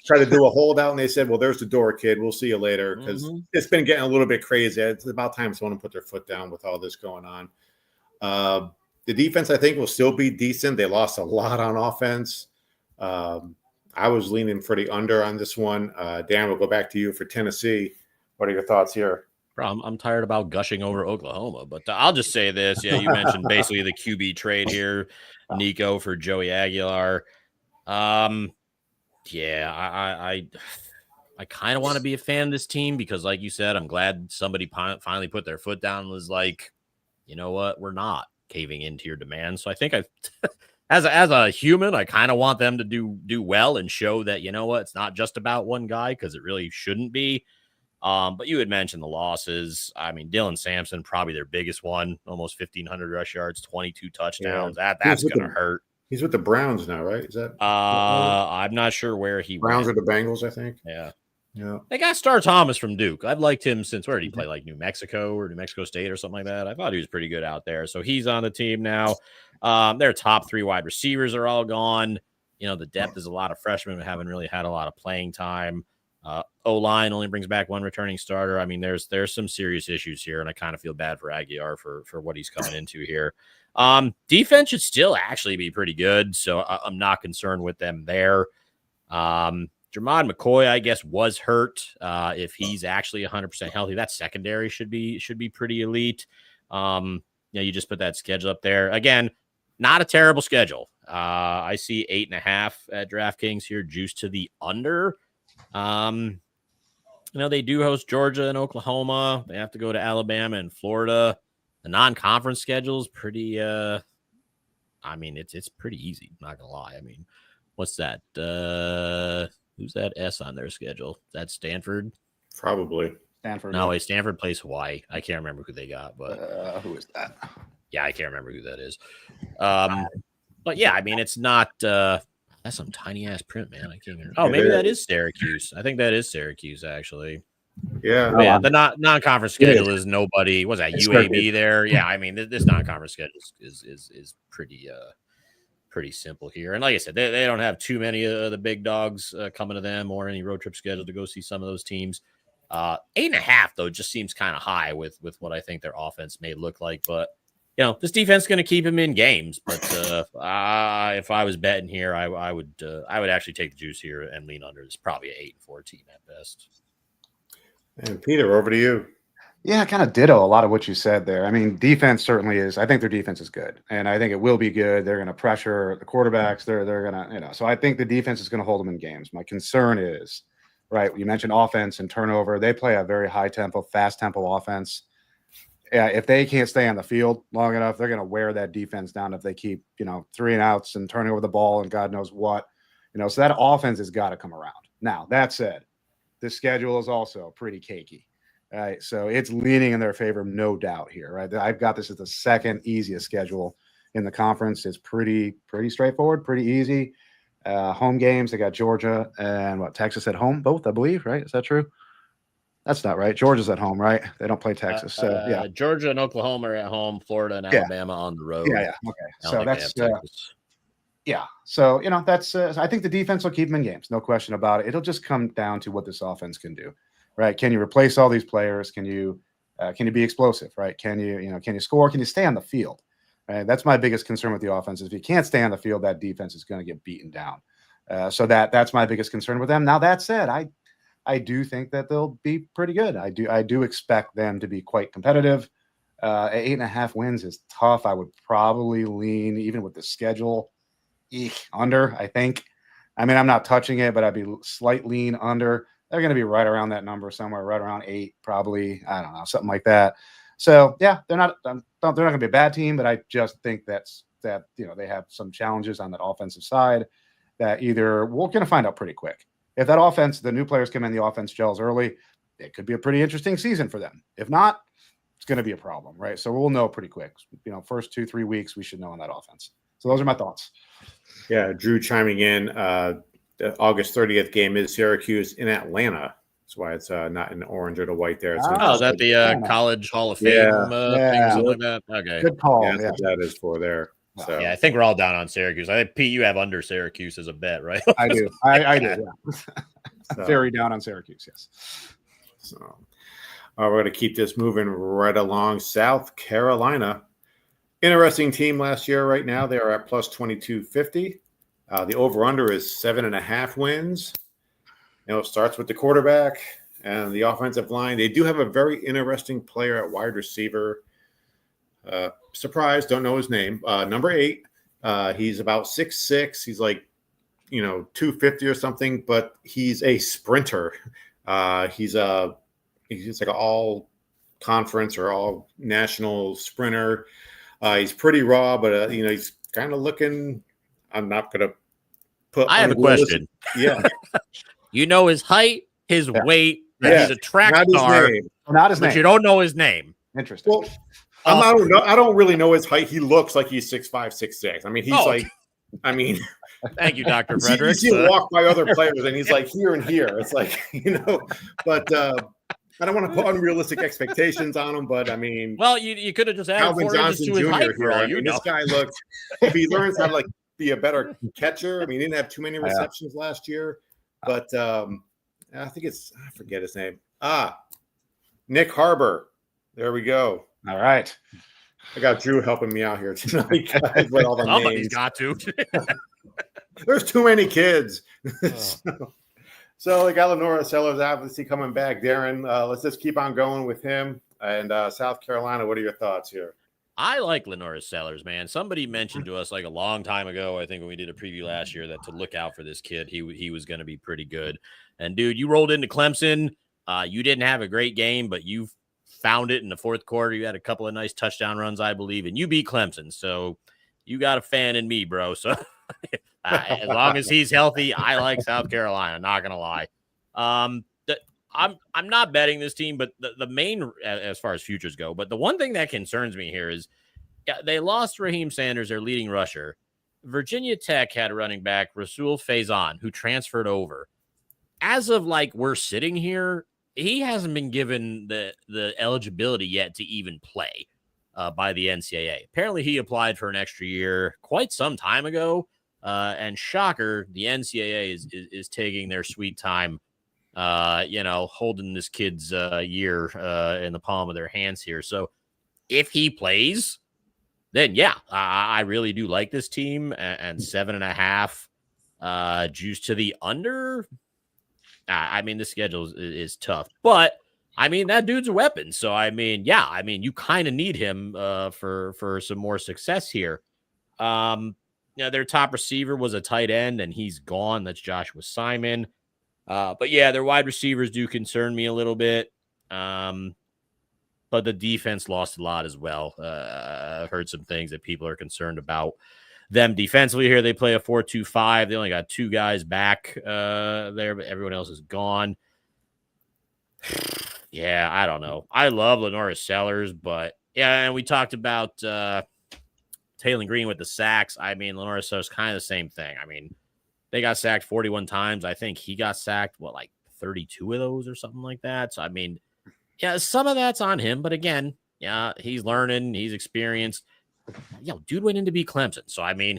Try to do a holdout, and they said, "Well, there's the door, kid. We'll see you later." Because it's been getting a little bit crazy. It's about time someone put their foot down with all this going on. The defense, I think, will still be decent. They lost a lot on offense. I was leaning for the under on this one. Dan, we'll go back to you for Tennessee. What are your thoughts here? I'm tired about gushing over Oklahoma, but I'll just say this. Yeah, you mentioned basically the QB trade here, Nico for Joey Aguilar. I kind of want to be a fan of this team because, like you said, I'm glad somebody finally put their foot down and was like, you know what, we're not caving into your demands. So I think as a human, I kind of want them to do well and show that, you know what, it's not just about one guy because it really shouldn't be. But you had mentioned the losses. I mean, Dylan Sampson, probably their biggest one, almost 1,500 rush yards, 22 touchdowns. Yeah. That's going to hurt. He's with the Browns now, right? Is that? I'm not sure where he Browns went. Or the Bengals, I think. Yeah. They got Star Thomas from Duke. I've liked him since where did he play? Like New Mexico or New Mexico State or something like that. I thought he was pretty good out there. So he's on the team now. Their top 3 wide receivers are all gone. The depth is a lot of freshmen who haven't really had a lot of playing time. O-line only brings back 1 returning starter. I mean, there's some serious issues here, and I kind of feel bad for Aguilar for what he's coming into here. Defense should still actually be pretty good, so I'm not concerned with them there. Jermod McCoy, I guess, was hurt. If he's actually 100% healthy, that secondary should be pretty elite. You just put that schedule up there. Again, not a terrible schedule. I see 8.5 at DraftKings here, juiced to the under. They do host Georgia and Oklahoma. They have to go to Alabama and Florida. The non-conference schedule is pretty, it's pretty easy. Not gonna lie. I mean, what's that? Who's that S on their schedule? Is that Stanford? Probably. Stanford. No, wait, Stanford plays Hawaii. I can't remember who they got, but who is that? Yeah, I can't remember who that is. But yeah, I mean, it's not. That's some tiny ass print, man. I can't remember. Oh, maybe that is Syracuse. I think that is Syracuse, actually. Yeah. Yeah. The non-conference schedule is nobody. Was that UAB there? Yeah. I mean, this non-conference schedule is pretty simple here. And like I said, they don't have too many of the big dogs coming to them or any road trip schedule to go see some of those teams. 8.5 though just seems kind of high with what I think their offense may look like. But this defense is going to keep him in games. But if I was betting here, I would actually take the juice here and lean under. It's probably an 8-4 team at best. And Peter, over to you. Yeah, kind of ditto a lot of what you said there. I mean, defense certainly is. I think their defense is good, and I think it will be good. They're going to pressure the quarterbacks. They're going to, so I think the defense is going to hold them in games. My concern is, right, you mentioned offense and turnover. They play a very high tempo, fast tempo offense. Yeah, if they can't stay on the field long enough, they're going to wear that defense down if they keep, 3 and outs and turning over the ball and God knows what. So that offense has got to come around. Now, that said, the schedule is also pretty cakey. Right, so it's leaning in their favor, no doubt here. Right, I've got this as the second easiest schedule in the conference. It's pretty straightforward, pretty easy. Home games, they got Georgia and Texas at home, both, I believe. Right, is that true? That's not right. Georgia's at home, right? They don't play Texas, so yeah. Georgia and Oklahoma are at home. Florida and Alabama on the road. Yeah. Okay, so that's yeah. So that's. I think the defense will keep them in games, no question about it. It'll just come down to what this offense can do. Right? Can you replace all these players? Can you be explosive? Right? Can you score? Can you stay on the field? Right? That's my biggest concern with the offense. If you can't stay on the field, that defense is going to get beaten down. So that's my biggest concern with them. Now that said, I do think that they'll be pretty good. I do expect them to be quite competitive. 8.5 wins is tough. I would probably lean, even with the schedule, under. I think. I mean, I'm not touching it, but I'd be slight lean under. They're going to be right around that number somewhere, right around 8, probably. I don't know, something like that. So yeah, they're not going to be a bad team, but I just think that they have some challenges on that offensive side that either we're going to find out pretty quick. If that offense, the new players come in, the offense gels early, it could be a pretty interesting season for them. If not, it's going to be a problem, right? So we'll know pretty quick. First 2-3 weeks, we should know on that offense. So those are my thoughts. Yeah, Drew chiming in. The August 30th game is Syracuse in Atlanta. That's why it's not in orange or the white there. Is that the College Hall of Fame thing or something like that? Okay. Good call. Yeah, that's what that is for there. So. Yeah, I think we're all down on Syracuse. I think, Pete, you have under Syracuse as a bet, right? I do. I do, yeah. So, very down on Syracuse, yes. So we're going to keep this moving right along. South Carolina. Interesting team last year right now. They are at plus 2250. The over-under is 7.5 wins. It starts with the quarterback and the offensive line. They do have a very interesting player at wide receiver. Surprise, don't know his name. Number 8. He's about 6'6". He's like, 250 or something, but he's a sprinter. He's like an all-conference or all-national sprinter. He's pretty raw, but, he's kind of looking – I'm not going to put – I have a question. Yeah. His height, his weight. He's a track star. Not his name. But you don't know his name. Interesting. Well, I don't really know his height. He looks like he's 6'5", 6'6". I mean, he's Thank you, Dr. Frederick. You see him walk by other players, and he's like here and here. It's like, but I don't want to put unrealistic expectations on him, but I mean, well, you could have just added Calvin 4 inches to his height for all you know. This guy looks. If he learns how to be a better catcher, I mean, he didn't have too many receptions last year, but I think I forget his name. Nick Harbor. There we go. All right. I got Drew helping me out here tonight. With all the Somebody's names. got to. There's too many kids. So we got Lenora Sellers obviously coming back. Darren, let's just keep on going with him. And South Carolina, what are your thoughts here? I like Lenora Sellers, man. Somebody mentioned to us a long time ago, I think when we did a preview last year, that to look out for this kid. He was going to be pretty good. And, dude, you rolled into Clemson. You didn't have a great game, but you found it in the fourth quarter. You had a couple of nice touchdown runs, I believe, and you beat Clemson. So you got a fan in me, bro. So as long as he's healthy, I like South Carolina. Not going to lie. I'm not betting this team, but the main, as far as futures go, but the one thing that concerns me here is they lost Raheem Sanders, their leading rusher. Virginia Tech had a running back, Rasul Faison, who transferred over. As of we're sitting here, he hasn't been given the eligibility yet to even play by the NCAA. Apparently he applied for an extra year quite some time ago. And shocker, the NCAA is taking their sweet time, holding this kid's year in the palm of their hands here. So if he plays, then yeah, I really do like this team, and 7.5 juice to the under. I mean, the schedule is tough, but I mean, that dude's a weapon. So, I mean, yeah, I mean, you kind of need him for some more success here. Their top receiver was a tight end, and he's gone. That's Joshua Simon. But yeah, their wide receivers do concern me a little bit. But the defense lost a lot as well. I've heard some things that people are concerned about them defensively here. They play a 4-2-5. They only got 2 guys back there, but everyone else is gone. Yeah, I don't know. I love Lenora Sellers, but yeah, and we talked about Taylor Green with the sacks. I mean, Lenora Sellers kind of the same thing. I mean, they got sacked 41 times. I think he got sacked, like 32 of those or something like that. So, I mean, yeah, some of that's on him, but again, yeah, he's learning, he's experienced. Dude went in to beat Clemson. So, I mean,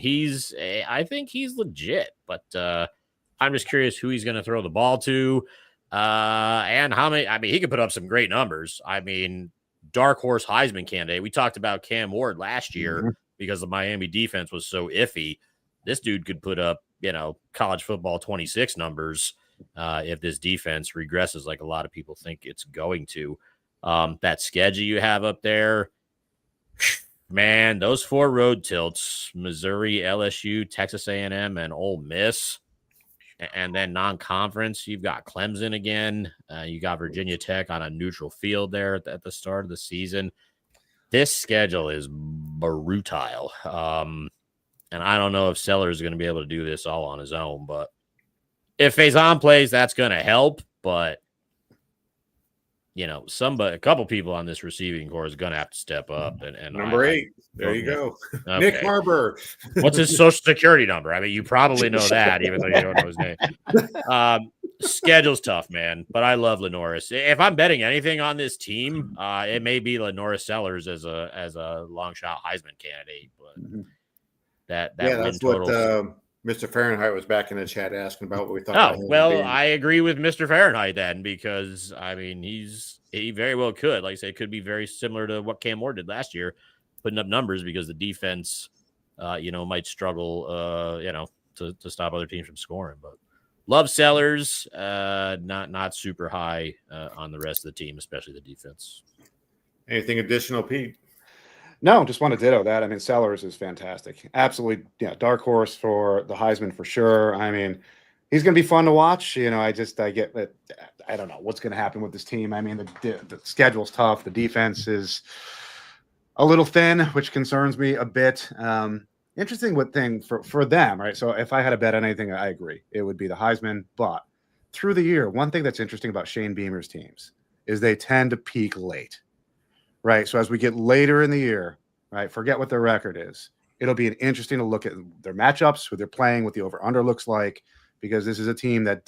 I think he's legit, but I'm just curious who he's going to throw the ball to and how many. I mean, he could put up some great numbers. I mean, dark horse Heisman candidate. We talked about Cam Ward last year because the Miami defense was so iffy. This dude could put up, college football 26 numbers if this defense regresses like a lot of people think it's going to. That schedule you have up there, man, those 4 road tilts, Missouri, LSU, Texas A&M, and Ole Miss, and then non-conference, you've got Clemson again. You got Virginia Tech on a neutral field there at the start of the season. This schedule is brutal. And I don't know if Sellers is going to be able to do this all on his own, but if Faison plays, that's going to help. But, a couple people on this receiving corps is going to have to step up. And number 8. There you go. Okay. Nick Harbor. What's his social security number? I mean, you probably know that, even though you don't know his name. Schedule's tough, man. But I love Lenoris. If I'm betting anything on this team, it may be Lenoris Sellers as a long shot Heisman candidate. But that that's total. What Mr. Fahrenheit was back in the chat asking about what we thought. I agree with Mr. Fahrenheit then, because I mean he very well could, like I say, could be very similar to what Cam Ward did last year, putting up numbers because the defense, might struggle, to stop other teams from scoring. But love Sellers, not super high on the rest of the team, especially the defense. Anything additional, Pete? No, just want to ditto that. I mean, Sellers is fantastic. Absolutely, dark horse for the Heisman for sure. I mean, he's going to be fun to watch. I get that. I don't know what's going to happen with this team. I mean, the schedule's tough. The defense is a little thin, which concerns me a bit. Interesting thing for them, right? So if I had to bet on anything, I agree. It would be the Heisman. But through the year, one thing that's interesting about Shane Beamer's teams is they tend to peak late. Right. So as we get later in the year, right, forget what their record is. It'll be interesting to look at their matchups, who they're playing, what the over-under looks like, because this is a team that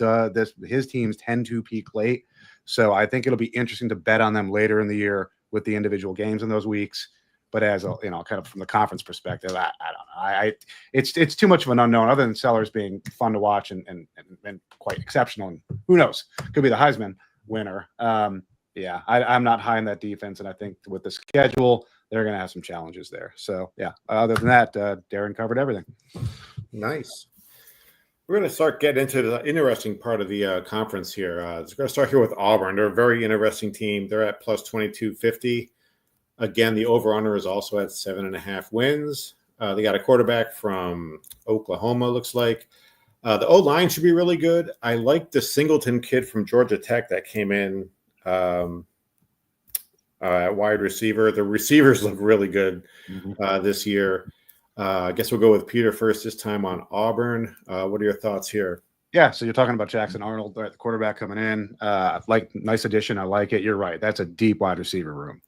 his teams tend to peak late. So I think it'll be interesting to bet on them later in the year with the individual games in those weeks. But as a, kind of from the conference perspective, I don't know. It's too much of an unknown, other than Sellers being fun to watch and quite exceptional. And who knows? Could be the Heisman winner. Yeah, I'm not high in that defense, and I think with the schedule, they're going to have some challenges there. So, yeah, other than that, Darren covered everything. Nice. We're going to start getting into the interesting part of the conference here. We're going to start here with Auburn. They're a very interesting team. They're at plus 2250. Again, the over-under is also at 7.5 wins. They got a quarterback from Oklahoma, looks like. The O-line should be really good. I like the Singleton kid from Georgia Tech that came in at wide receiver. The receivers look really good this year. I guess we'll go with Peter first this time on Auburn. What are your thoughts here? Yeah, so you're talking about Jackson Arnold, the quarterback coming in. Nice addition. I like it. You're right. That's a deep wide receiver room.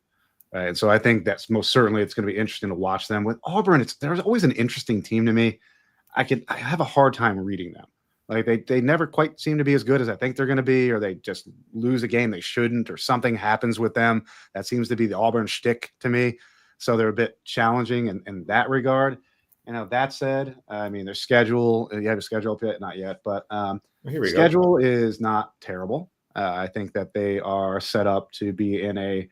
Right. And so I think that's most certainly it's going to be interesting to watch them. With Auburn, there's always an interesting team to me. I have a hard time reading them. Like they never quite seem to be as good as I think they're going to be, or they just lose a game they shouldn't, or something happens with them. That seems to be the Auburn shtick to me. So they're a bit challenging in that regard. That said, I mean, their schedule, you have a schedule up yet? Not yet, but schedule is not terrible. I think that they are set up to be in a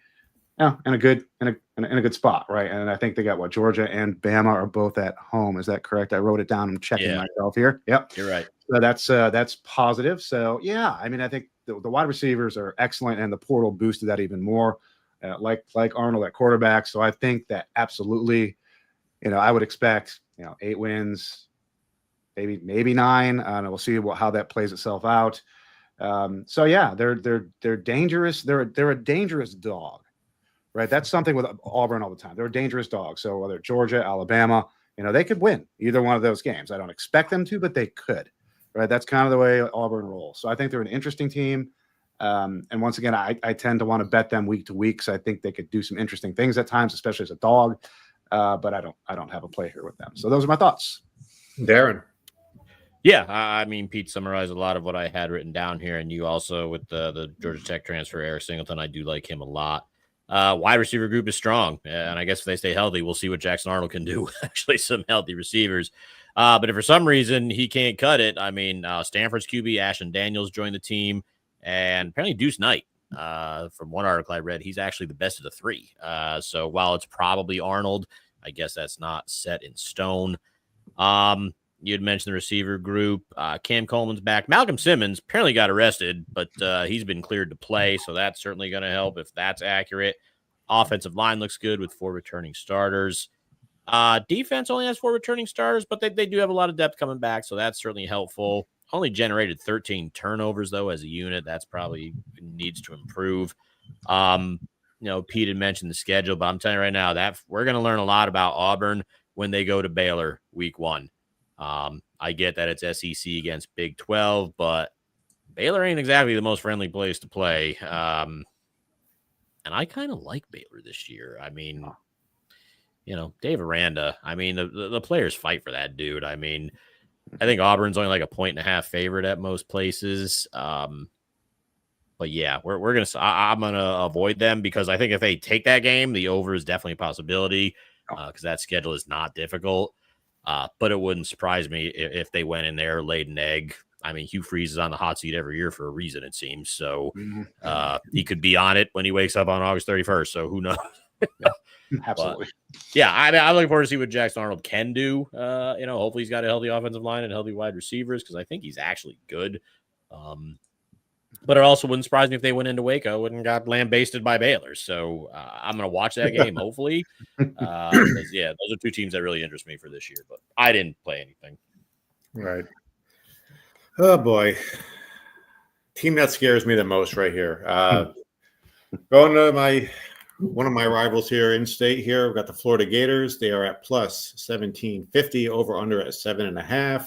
in a good spot, right? And I think they got Georgia and Bama are both at home. Is that correct? I wrote it down. I'm checking myself here. Yep, you're right. So that's positive. So yeah, I mean, I think the wide receivers are excellent, and the portal boosted that even more. Like Arnold at quarterback. So I think that absolutely, I would expect 8 wins, maybe 9. And we'll see how that plays itself out. So yeah, they're dangerous. They're a dangerous dog. Right, that's something with Auburn all the time. They're a dangerous dog. So whether Georgia, Alabama, they could win either one of those games. I don't expect them to, but they could. Right, that's kind of the way Auburn rolls. So I think they're an interesting team. And once again, I tend to want to bet them week to week. So I think they could do some interesting things at times, especially as a dog. But I don't have a play here with them. So those are my thoughts. Darren. Yeah, I mean, Pete summarized a lot of what I had written down here, and you also with the Georgia Tech transfer, Eric Singleton. I do like him a lot. Wide receiver group is strong, and I guess if they stay healthy, we'll see what Jackson Arnold can do. Actually, some healthy receivers. But if for some reason he can't cut it, I mean, Stanford's QB Ashton Daniels joined the team, and apparently Deuce Knight, from one article I read, he's actually the best of the 3. So while it's probably Arnold, I guess that's not set in stone. You had mentioned the receiver group. Cam Coleman's back. Malcolm Simmons apparently got arrested, but he's been cleared to play, so that's certainly going to help if that's accurate. Offensive line looks good with 4 returning starters. Defense only has 4 returning starters, but they do have a lot of depth coming back, so that's certainly helpful. Only generated 13 turnovers, though, as a unit. That's probably needs to improve. Pete had mentioned the schedule, but I'm telling you right now that we're going to learn a lot about Auburn when they go to Baylor week 1. I get that it's SEC against Big 12, but Baylor ain't exactly the most friendly place to play. And I kind of like Baylor this year. I mean, Dave Aranda, I mean, the players fight for that dude. I mean, I think Auburn's only like a 1.5 favorite at most places. But yeah, I'm going to avoid them because I think if they take that game, the over is definitely a possibility because that schedule is not difficult. But it wouldn't surprise me if they went in there, laid an egg. I mean, Hugh Freeze is on the hot seat every year for a reason, it seems. So he could be on it when he wakes up on August 31st. So who knows? Absolutely. But, yeah, I'm looking forward to see what Jackson Arnold can do. Hopefully he's got a healthy offensive line and healthy wide receivers because I think he's actually good. But it also wouldn't surprise me if they went into Waco and got lambasted by Baylor. So I'm going to watch that game, hopefully. Because, yeah, those are 2 teams that really interest me for this year. But I didn't play anything. Right. Oh, boy. Team that scares me the most right here. Going to one of my rivals here in state here. We've got the Florida Gators. They are at plus 1750, over under at 7.5.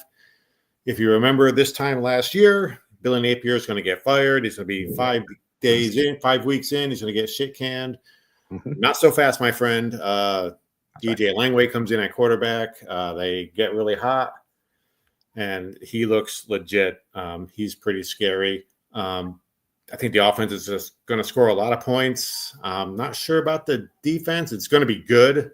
If you remember this time last year, Billy Napier is going to get fired. He's going to be 5 weeks in. He's going to get shit canned. Not so fast, my friend. DJ Langway comes in at quarterback. They get really hot, and he looks legit. He's pretty scary. I think the offense is just going to score a lot of points. I'm not sure about the defense. It's going to be good,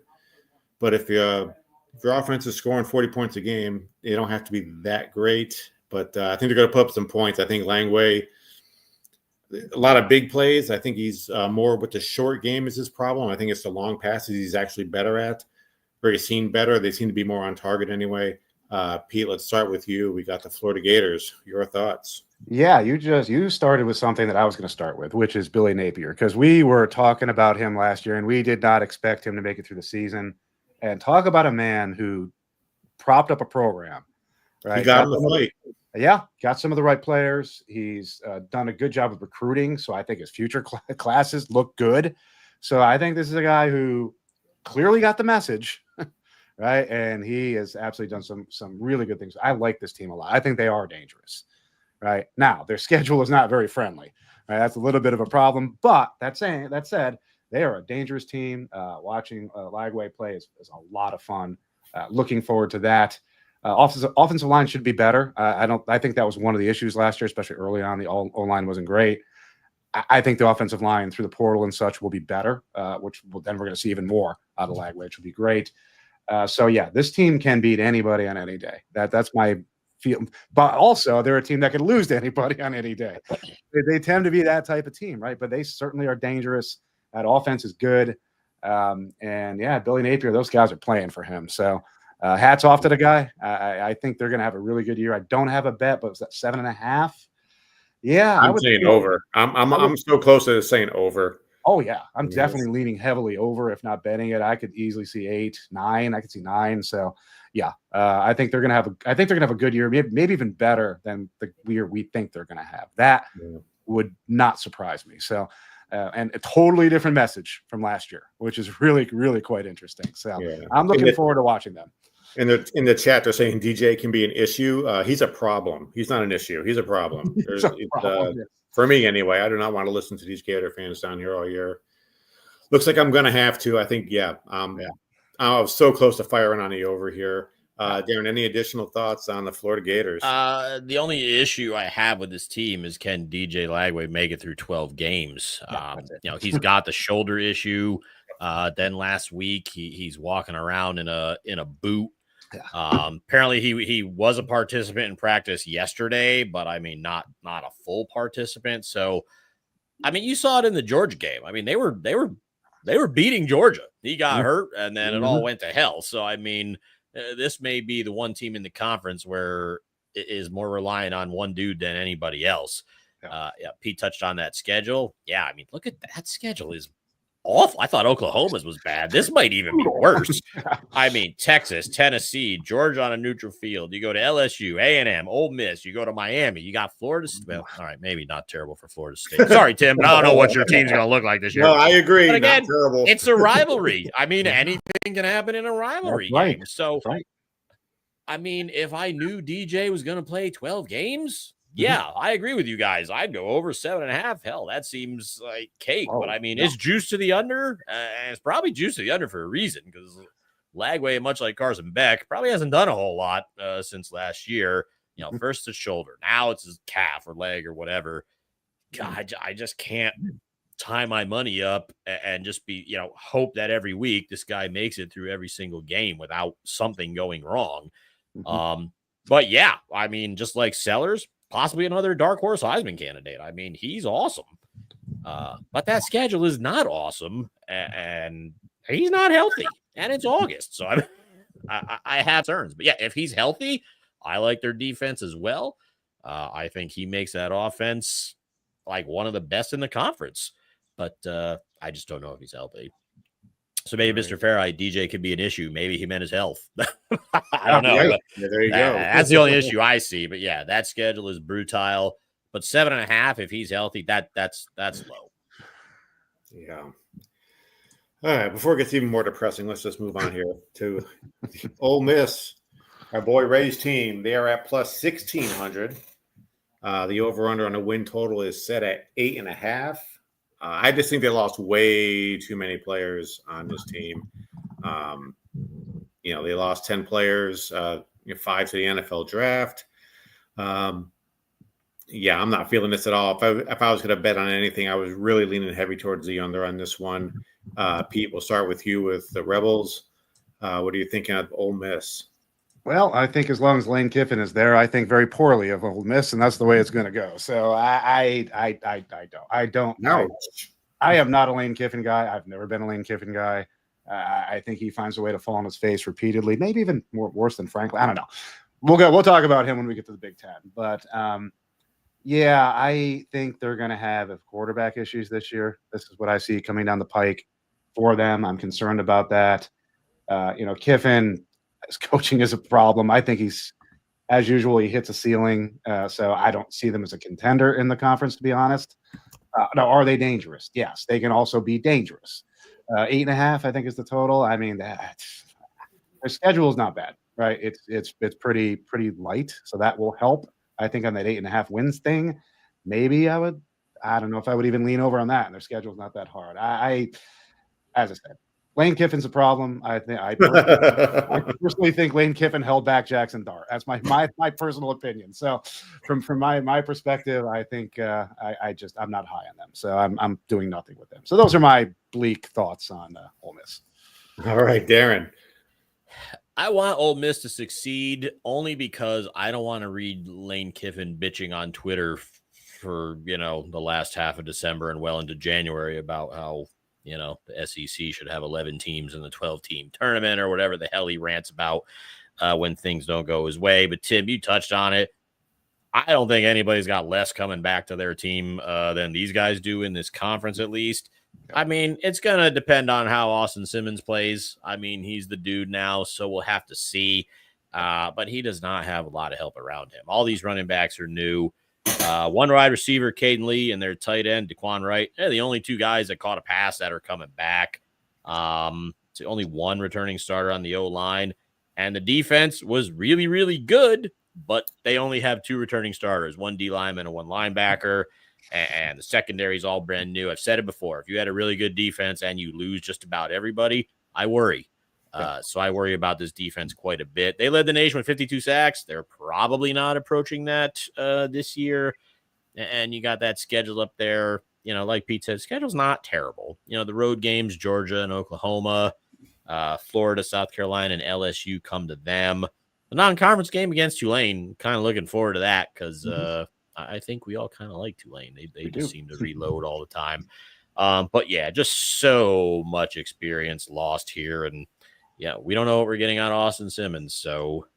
but if your offense is scoring 40 points a game, they don't have to be that great. But I think they're going to put up some points. I think Langway, a lot of big plays. I think he's more with the short game is his problem. I think it's the long passes he's actually better at, or he's seen better. They seem to be more on target anyway. Pete, let's start with you. We got the Florida Gators. Your thoughts? Yeah, you started with something that I was going to start with, which is Billy Napier, because we were talking about him last year, and we did not expect him to make it through the season. And talk about a man who propped up a program. Right? He got in the fight. Yeah, got some of the right players. He's done a good job of recruiting, so I think his future classes look good. So I think this is a guy who clearly got the message, right? And he has absolutely done some really good things. I like this team a lot. I think they are dangerous, right? Now, their schedule is not very friendly. Right? That's a little bit of a problem. But that said, they are a dangerous team. Watching Lagway play is a lot of fun. Looking forward to that. Offensive line should be better. I think that was one of the issues last year, especially early on. The O-line wasn't great. I think the offensive line through the portal and such will be better, which then we're going to see even more out of Lagway, which will be great. So yeah, this team can beat anybody on any day. That's my feel. But also, they're a team that can lose to anybody on any day. They tend to be that type of team, right? But they certainly are dangerous. That offense is good. And yeah, Billy Napier, those guys are playing for him. So hats off to the guy. I think they're going to have a really good year. I don't have a bet, but was that 7.5? Yeah, I'm saying over. I'm so close to saying over. Oh yeah, I'm definitely leaning heavily over, if not betting it. I could easily see 8, 9. I could see 9. So yeah, I think they're gonna have a good year, maybe even better than the year we think they're gonna have. That would not surprise me. So. And a totally different message from last year, which is really, really quite interesting. So I'm looking forward to watching them. In the chat, they're saying DJ can be an issue. He's a problem. He's not an issue. He's a problem. For me, anyway. I do not want to listen to these Gator fans down here all year. Looks like I'm going to have to. I think, I was so close to firing on the over here. Darren, any additional thoughts on the Florida Gators? The only issue I have with this team is, can DJ Lagway make it through 12 games? He's got the shoulder issue. Then last week he's walking around in a boot. Apparently he was a participant in practice yesterday, but I mean not a full participant. So I mean, you saw it in the Georgia game. I mean, they were beating Georgia. He got hurt, and then it all went to hell. So I mean, this may be the one team in the conference where it is more reliant on one dude than anybody else. Pete touched on that schedule. Yeah, I mean, look at that schedule is awful. I thought Oklahoma's was bad. This might even be worse. I mean, Texas, Tennessee, Georgia on a neutral field. You go to LSU, A&M, Ole Miss. You go to Miami. You got Florida State. Well, all right, maybe not terrible for Florida State. Sorry, Tim, but I don't know what your team's going to look like this year. No, I agree. But again, not terrible. It's a rivalry. I mean, anything can happen in a rivalry game. So, I mean, if I knew DJ was going to play 12 games, yeah, I agree with you guys. I'd go over 7.5. Hell, that seems like cake. But I mean, it's juice to the under, and it's probably juice to the under for a reason, because Lagway, much like Carson Beck, probably hasn't done a whole lot since last year. First his shoulder, now it's his calf or leg or whatever. God, I just can't tie my money up and just be, hope that every week this guy makes it through every single game without something going wrong. But yeah, I mean, just like Sellers, possibly another dark horse Heisman candidate. I mean, he's awesome. But that schedule is not awesome, and he's not healthy, and it's August. So I have concerns. But yeah, if he's healthy, I like their defense as well. I think he makes that offense like one of the best in the conference. But I just don't know if he's healthy. So maybe Mr. Farright, DJ could be an issue. Maybe he meant his health. I don't know. But there you go. That's the only issue I see. But yeah, that schedule is brutal. But 7.5, if he's healthy, that's low. Yeah. All right. Before it gets even more depressing, let's just move on here to Ole Miss, our boy Ray's team. They are at plus 1,600. The over/under on the win total is set at 8.5. I just think they lost way too many players on this team. They lost 10 players, 5 to the NFL draft. I'm not feeling this at all. If I was going to bet on anything, I was really leaning heavy towards the under on this one. Pete, we'll start with you with the Rebels. What are you thinking of Ole Miss? Well, I think as long as Lane Kiffin is there, I think very poorly of Ole Miss, and that's the way it's going to go. So I don't. No. I am not a Lane Kiffin guy. I've never been a Lane Kiffin guy. I think he finds a way to fall on his face repeatedly, maybe even worse than Franklin. I don't know. We'll talk about him when we get to the Big Ten. But I think they're going to have quarterback issues this year. This is what I see coming down the pike for them. I'm concerned about that. Kiffin, his coaching is a problem. I think he's, as usual, he hits a ceiling. So I don't see them as a contender in the conference, to be honest. Now, are they dangerous? Yes, they can also be dangerous. 8.5, I think, is the total. I mean, their schedule is not bad, right? It's pretty light, so that will help. I think on that 8.5 wins thing, maybe I would. I don't know if I would even lean over on that. And their schedule is not that hard. As I said, Lane Kiffin's a problem. I personally think Lane Kiffin held back Jackson Dart. That's my personal opinion. So from my perspective, I think I'm not high on them. So I'm doing nothing with them. So those are my bleak thoughts on Ole Miss. All right, Darren. I want Ole Miss to succeed only because I don't want to read Lane Kiffin bitching on Twitter for the last half of December and well into January about how the SEC should have 11 teams in the 12-team tournament or whatever the hell he rants about when things don't go his way. But Tim, you touched on it. I don't think anybody's got less coming back to their team than these guys do in this conference, at least. I mean, it's going to depend on how Austin Simmons plays. I mean, he's the dude now, so we'll have to see. But he does not have a lot of help around him. All these running backs are new. One wide receiver, Caden Lee, and their tight end, Daquan Wright. They're the only two guys that caught a pass that are coming back. It's only one returning starter on the O-line. And the defense was really, really good, but they only have two returning starters, one D lineman and one linebacker. And the secondary is all brand new. I've said it before. If you had a really good defense and you lose just about everybody, I worry. So I worry about this defense quite a bit. They led the nation with 52 sacks. They're probably not approaching that this year. And you got that schedule up there. Like Pete said, schedule's not terrible. The road games, Georgia and Oklahoma, Florida, South Carolina, and LSU come to them. The non-conference game against Tulane, kind of looking forward to that because I think we all kind of like Tulane. They just seem to reload all the time. But yeah, just so much experience lost here. And yeah, we don't know what we're getting out of Austin Simmons. So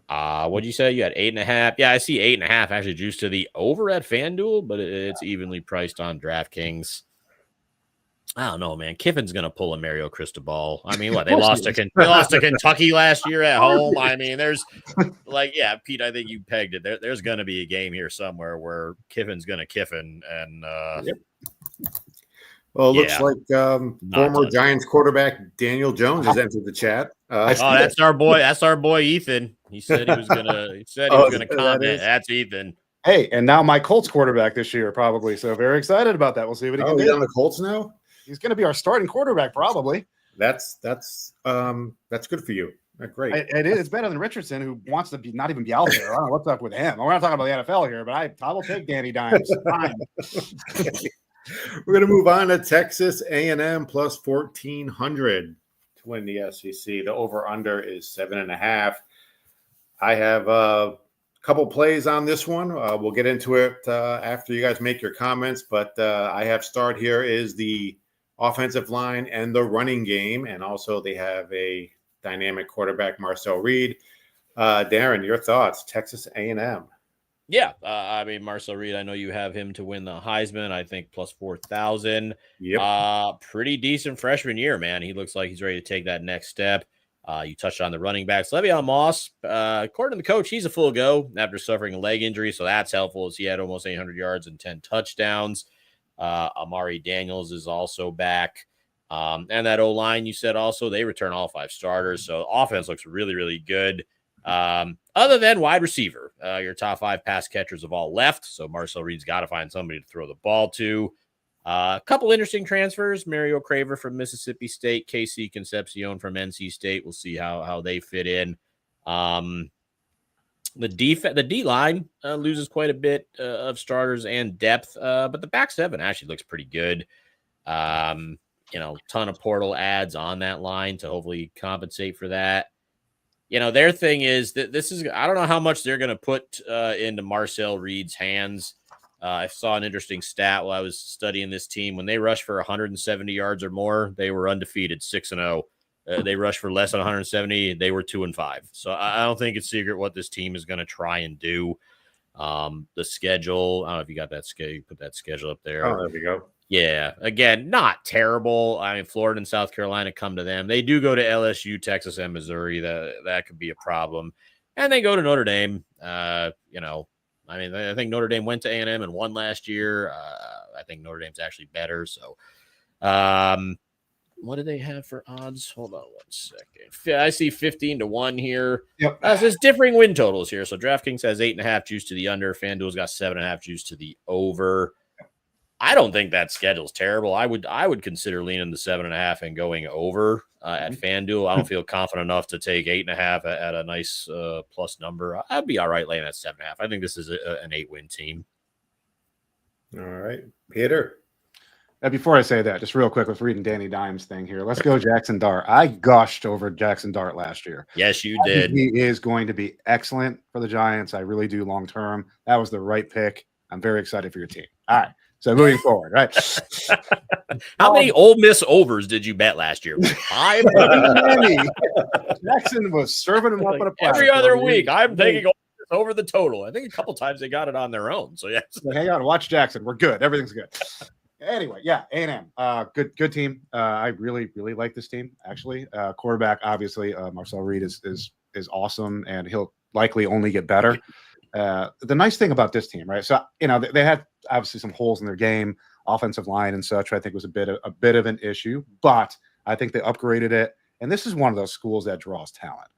what'd you say? You had 8.5. Yeah, I see 8.5 actually juiced to the over at FanDuel, but it's evenly priced on DraftKings. I don't know, man. Kiffin's gonna pull a Mario Cristobal. I mean, what they lost to Kentucky last year at home. I mean, there's Pete. I think you pegged it. There's gonna be a game here somewhere where Kiffin's gonna Kiffin, and Well, it looks like former Giants quarterback Daniel Jones has entered the chat. That's our boy. That's our boy Ethan. He said he was gonna comment. That's Ethan. Hey, and now my Colts quarterback this year, probably. So very excited about that. We'll see what he can do. On the Colts now. He's going to be our starting quarterback, probably. That's good for you. Great. It's better than Richardson, who wants to not even be out there. I don't know what's up with him. We're not talking about the NFL here, but I will take Danny Dimes. Fine. We're going to move on to Texas A&M plus 1,400 to win the SEC. The over/under is 7.5. I have a couple plays on this one. We'll get into it after you guys make your comments, but I have start here is the offensive line and the running game, and also they have a dynamic quarterback, Marcel Reed. Darren, your thoughts? Texas A&M. Yeah, I mean, Marcel Reed, I know you have him to win the Heisman, I think plus 4,000. Yep. Pretty decent freshman year, man. He looks like he's ready to take that next step. You touched on the running backs. Le'Veon Moss, according to the coach, he's a full go after suffering a leg injury, so that's helpful as he had almost 800 yards and 10 touchdowns. Amari Daniels is also back. And that O-line, you said also, they return all 5 starters, so offense looks really, really good. Other than wide receiver, your top 5 pass catchers have all left, so Marcel Reed's got to find somebody to throw the ball to. A couple interesting transfers. Mario Craver from Mississippi State, Casey Concepcion from NC State. We'll see how they fit in. The D-line loses quite a bit of starters and depth, but the back 7 actually looks pretty good. Ton of portal ads on that line to hopefully compensate for that. Their thing is that I don't know how much they're going to put into Marcel Reed's hands. I saw an interesting stat while I was studying this team. When they rushed for 170 yards or more, they were undefeated, 6-0. They rushed for less than 170. They were 2-5. So I don't think it's secret what this team is going to try and do. The schedule, I don't know if you got that schedule. Put that schedule up there. Oh, there we go. Yeah. Again, not terrible. I mean, Florida and South Carolina come to them. They do go to LSU, Texas, and Missouri. That could be a problem. And they go to Notre Dame. I mean, I think Notre Dame went to A&M and won last year. I think Notre Dame's actually better. So, what do they have for odds? Hold on 1 second. I see 15-1 here. Yep. There's differing win totals here. So DraftKings has 8.5 juice to the under. FanDuel's got 7.5 juice to the over. I don't think that schedule's terrible. I would consider leaning the 7.5 and going over at FanDuel. I don't feel confident enough to take 8.5 at a nice plus number. I'd be all right laying at 7.5. I think this is an 8-win team. All right, Peter. Before I say that, just real quick with reading Danny Dimes' thing here. Let's go Jackson Dart. I gushed over Jackson Dart last year. Yes, you did. He is going to be excellent for the Giants. I really do long term. That was the right pick. I'm very excited for your team. All right. So moving forward, right? How many Ole Miss overs did you bet last year? 5. Jackson was serving them up on a platter. Every other week, I'm taking Ole Miss over the total. I think a couple times they got it on their own. So, yes. So hang on. Watch Jackson. We're good. Everything's good. Anyway, yeah, A&M. Good team. I really like this team, actually. Quarterback, obviously, Marcel Reed is awesome, and he'll likely only get better. The nice thing about this team, right? So, they had obviously some holes in their game, offensive line and such, I think was a bit of an issue, but I think they upgraded it. And this is one of those schools that draws talent,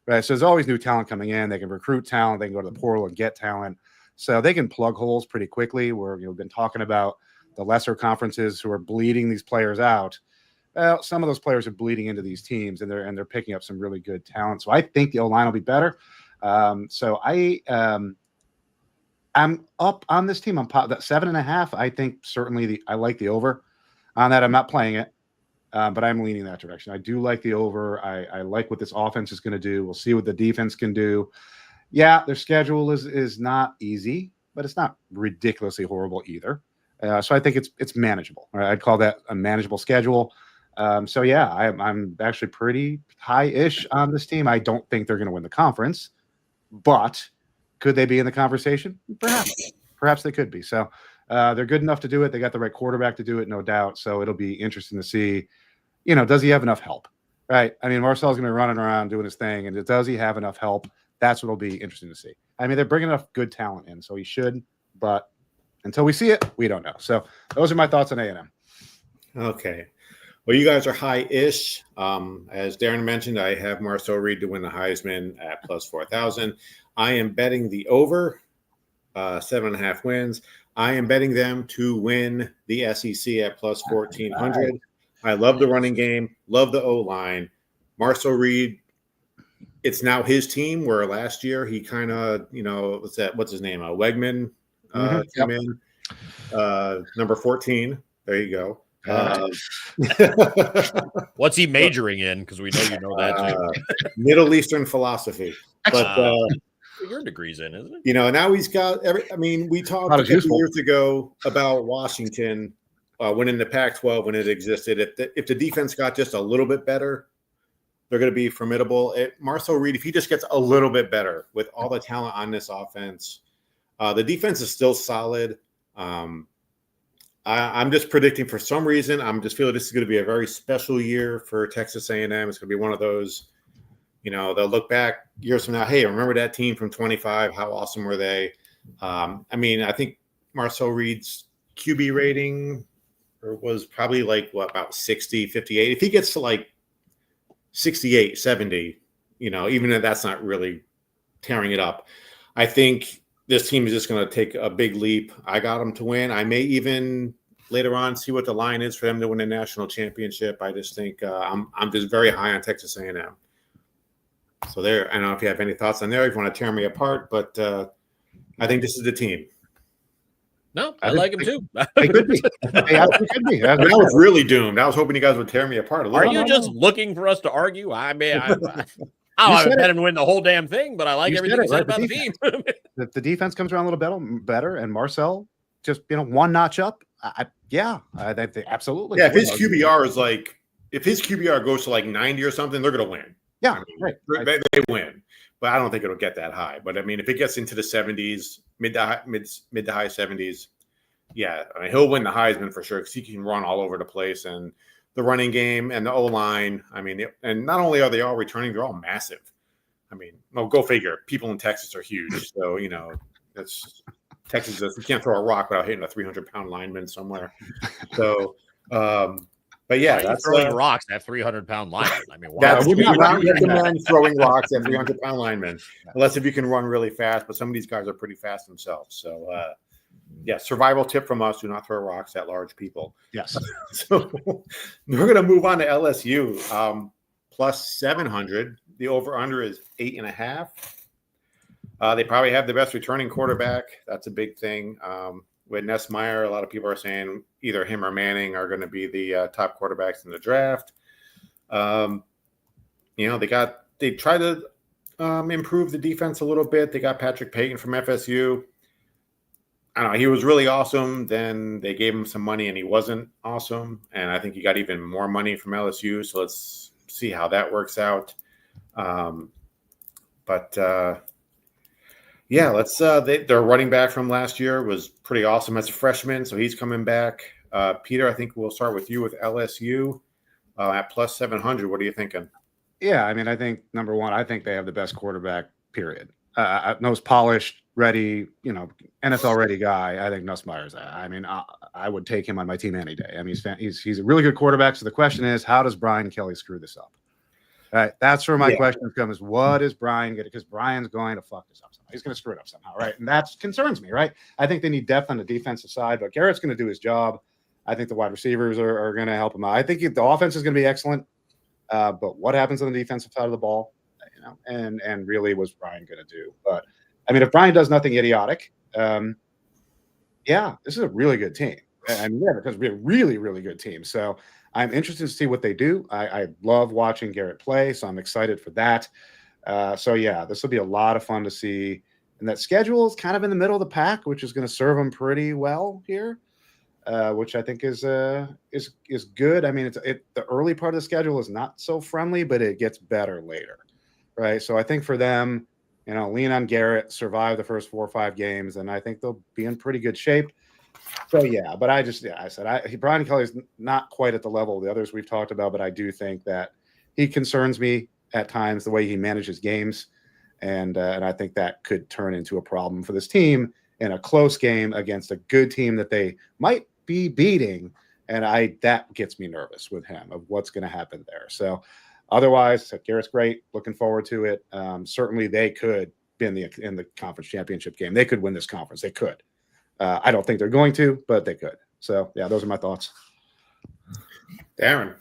right? So there's always new talent coming in. They can recruit talent. They can go to the portal and get talent. So they can plug holes pretty quickly. We've been talking about the lesser conferences who are bleeding these players out. Well, some of those players are bleeding into these teams, and they're picking up some really good talent. So I think the O-line will be better. I'm up on this team. I'm that 7.5. I think certainly I like the over on that. I'm not playing it, but I'm leaning that direction. I do like the over. I like what this offense is going to do. We'll see what the defense can do. Yeah, their schedule is not easy, but it's not ridiculously horrible either. So I think it's manageable. Right? I'd call that a manageable schedule. So yeah, I'm actually pretty high-ish on this team. I don't think they're going to win the conference, but could they be in the conversation? Perhaps they could be. So they're good enough to do it. They got the right quarterback to do it, no doubt. So it'll be interesting to see, does he have enough help? Right? I mean, Marcel's going to be running around doing his thing, and does he have enough help? That's what'll be interesting to see. I mean, they're bringing enough good talent in, so he should, but until we see it, we don't know. So those are my thoughts on A&M. Okay. Well, you guys are high-ish. As Darren mentioned, I have Marcel Reed to win the Heisman at plus 4,000. I am betting the over, 7.5 wins. I am betting them to win the SEC at plus 1,400. I love the running game, love the O-line. Marcel Reed, it's now his team, where last year he kind of, what's his name? Wegman came in, number 14. There you go. What's he majoring in? Because we know you know that too. Middle Eastern philosophy. But your degree's in, isn't it? Now he's got we talked a couple years ago about Washington winning the Pac-12 when it existed. If the defense got just a little bit better, they're going to be formidable. Marcel Reed, if he just gets a little bit better with all the talent on this offense, the defense is still solid. I'm just predicting, for some reason, I'm just feeling this is going to be a very special year for Texas A&M. It's going to be one of those, they'll look back years from now, hey, remember that team from 25? How awesome were they? I think Marcel Reed's QB rating was probably about 60, 58. If he gets to 68, 70, even if that's not really tearing it up, I think this team is just going to take a big leap. I got them to win. I may even later on see what the line is for them to win a national championship. I just think I'm just very high on Texas A&M. So there, I don't know if you have any thoughts on there, if you want to tear me apart, but I think this is the team. No, I like him too. They could be. They absolutely could be. I was really doomed. I was hoping you guys would tear me apart a little. Are you just looking for us to argue? I haven't bet him to win the whole damn thing, but I like everything you said about the team. If the defense comes around a little better, and Marcel just one notch up, they absolutely. Yeah, if his QBR goes to 90 or something, they're going to win. Yeah, right. They win, but I don't think it'll get that high. But if it gets into the 70s, mid to high 70s, yeah, he'll win the Heisman for sure because he can run all over the place, and the running game and the O-line. And not only are they all returning, they're all massive. Go figure. People in Texas are huge, so that's Texas. You can't throw a rock without hitting a 300-pound lineman somewhere. So. But yeah, that's throwing rocks at 300-pound linemen. That's would not recommend throwing rocks at 300-pound linemen, unless if you can run really fast. But some of these guys are pretty fast themselves. So, survival tip from us: do not throw rocks at large people. Yes. So we're going to move on to LSU plus 700. The over/under is 8.5. They probably have the best returning quarterback. That's a big thing. With Nessmeyer, a lot of people are saying either him or Manning are going to be the top quarterbacks in the draft. They tried to improve the defense a little bit. They got Patrick Payton from FSU. I don't know. He was really awesome. Then they gave him some money and he wasn't awesome. And I think he got even more money from LSU. So let's see how that works out. Yeah, let's. Their running back from last year was pretty awesome as a freshman. So he's coming back. Peter, I think we'll start with you with LSU at plus 700. What are you thinking? Yeah, I mean, I think number one, I think they have the best quarterback, period. Most polished, ready, NFL ready guy. I think Nussmeier's. I mean, I would take him on my team any day. I mean, he's a really good quarterback. So the question is, how does Brian Kelly screw this up? All right, that's where my question comes. What is Brian going to? Because Brian's going to fuck this up somehow. He's going to screw it up somehow, right? And that concerns me, right? I think they need depth on the defensive side, but Garrett's going to do his job. I think the wide receivers are going to help him out. I think the offense is going to be excellent. But what happens on the defensive side of the ball, and really what's Brian going to do? But I mean, if Brian does nothing idiotic, this is a really good team. And because we're a really, really good team. So I'm interested to see what they do. I love watching Garrett play, so I'm excited for that. This will be a lot of fun to see. And that schedule is kind of in the middle of the pack, which is going to serve them pretty well here. Which I think is good. I mean, the early part of the schedule is not so friendly, but it gets better later, right? So I think for them, lean on Garrett, survive the first 4 or 5 games, and I think they'll be in pretty good shape. So but I said Brian Kelly's not quite at the level of the others we've talked about, but I do think that he concerns me at times the way he manages games, and I think that could turn into a problem for this team in a close game against a good team that they might be beating, and that gets me nervous with him of what's going to happen there. So otherwise, Garrett's great. Looking forward to it. Certainly they could be in the conference championship game. They could win this conference. They could. I don't think they're going to, but they could. So yeah, those are my thoughts. Darren.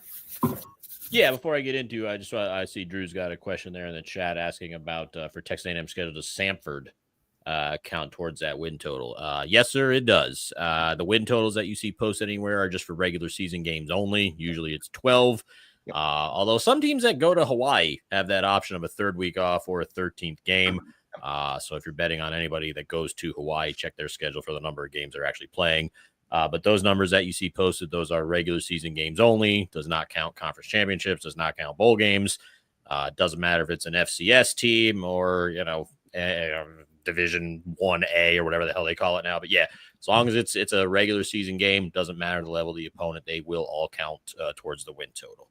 Yeah, before I get into, I see Drew's got a question there in the chat asking about for Texas A&M schedule to Samford count towards that win total. Yes, sir, it does. The win totals that you see posted anywhere are just for regular season games only. Usually it's 12. Yep. Although some teams that go to Hawaii have that option of a 3rd week off or a 13th game. So if you're betting on anybody that goes to Hawaii, check their schedule for the number of games they're actually playing. But those numbers that you see posted, those are regular season games only. Does not count conference championships, does not count bowl games. Doesn't matter if it's an FCS team or, Division 1A or whatever the hell they call it now. But yeah, as long as it's a regular season game, doesn't matter the level of the opponent, they will all count towards the win total.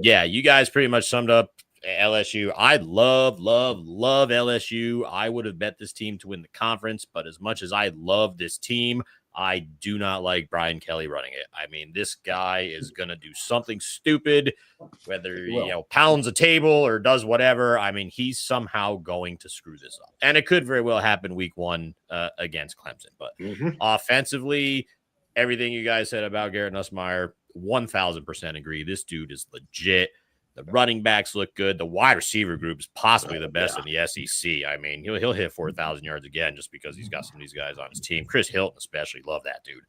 You guys pretty much summed up LSU. I love LSU. I would have bet this team to win the conference, but as much as I love this team, I do not like Brian Kelly running it. I mean, this guy is going to do something stupid, whether, pounds a table or does whatever. I mean, he's somehow going to screw this up. And it could very well happen week 1 against Clemson. But offensively, everything you guys said about Garrett Nussmeier, 1,000% agree. This dude is legit. The running backs look good. The wide receiver group is possibly the best in the SEC. I mean, he'll hit 4,000 yards again just because he's got some of these guys on his team. Chris Hilton especially, love that dude.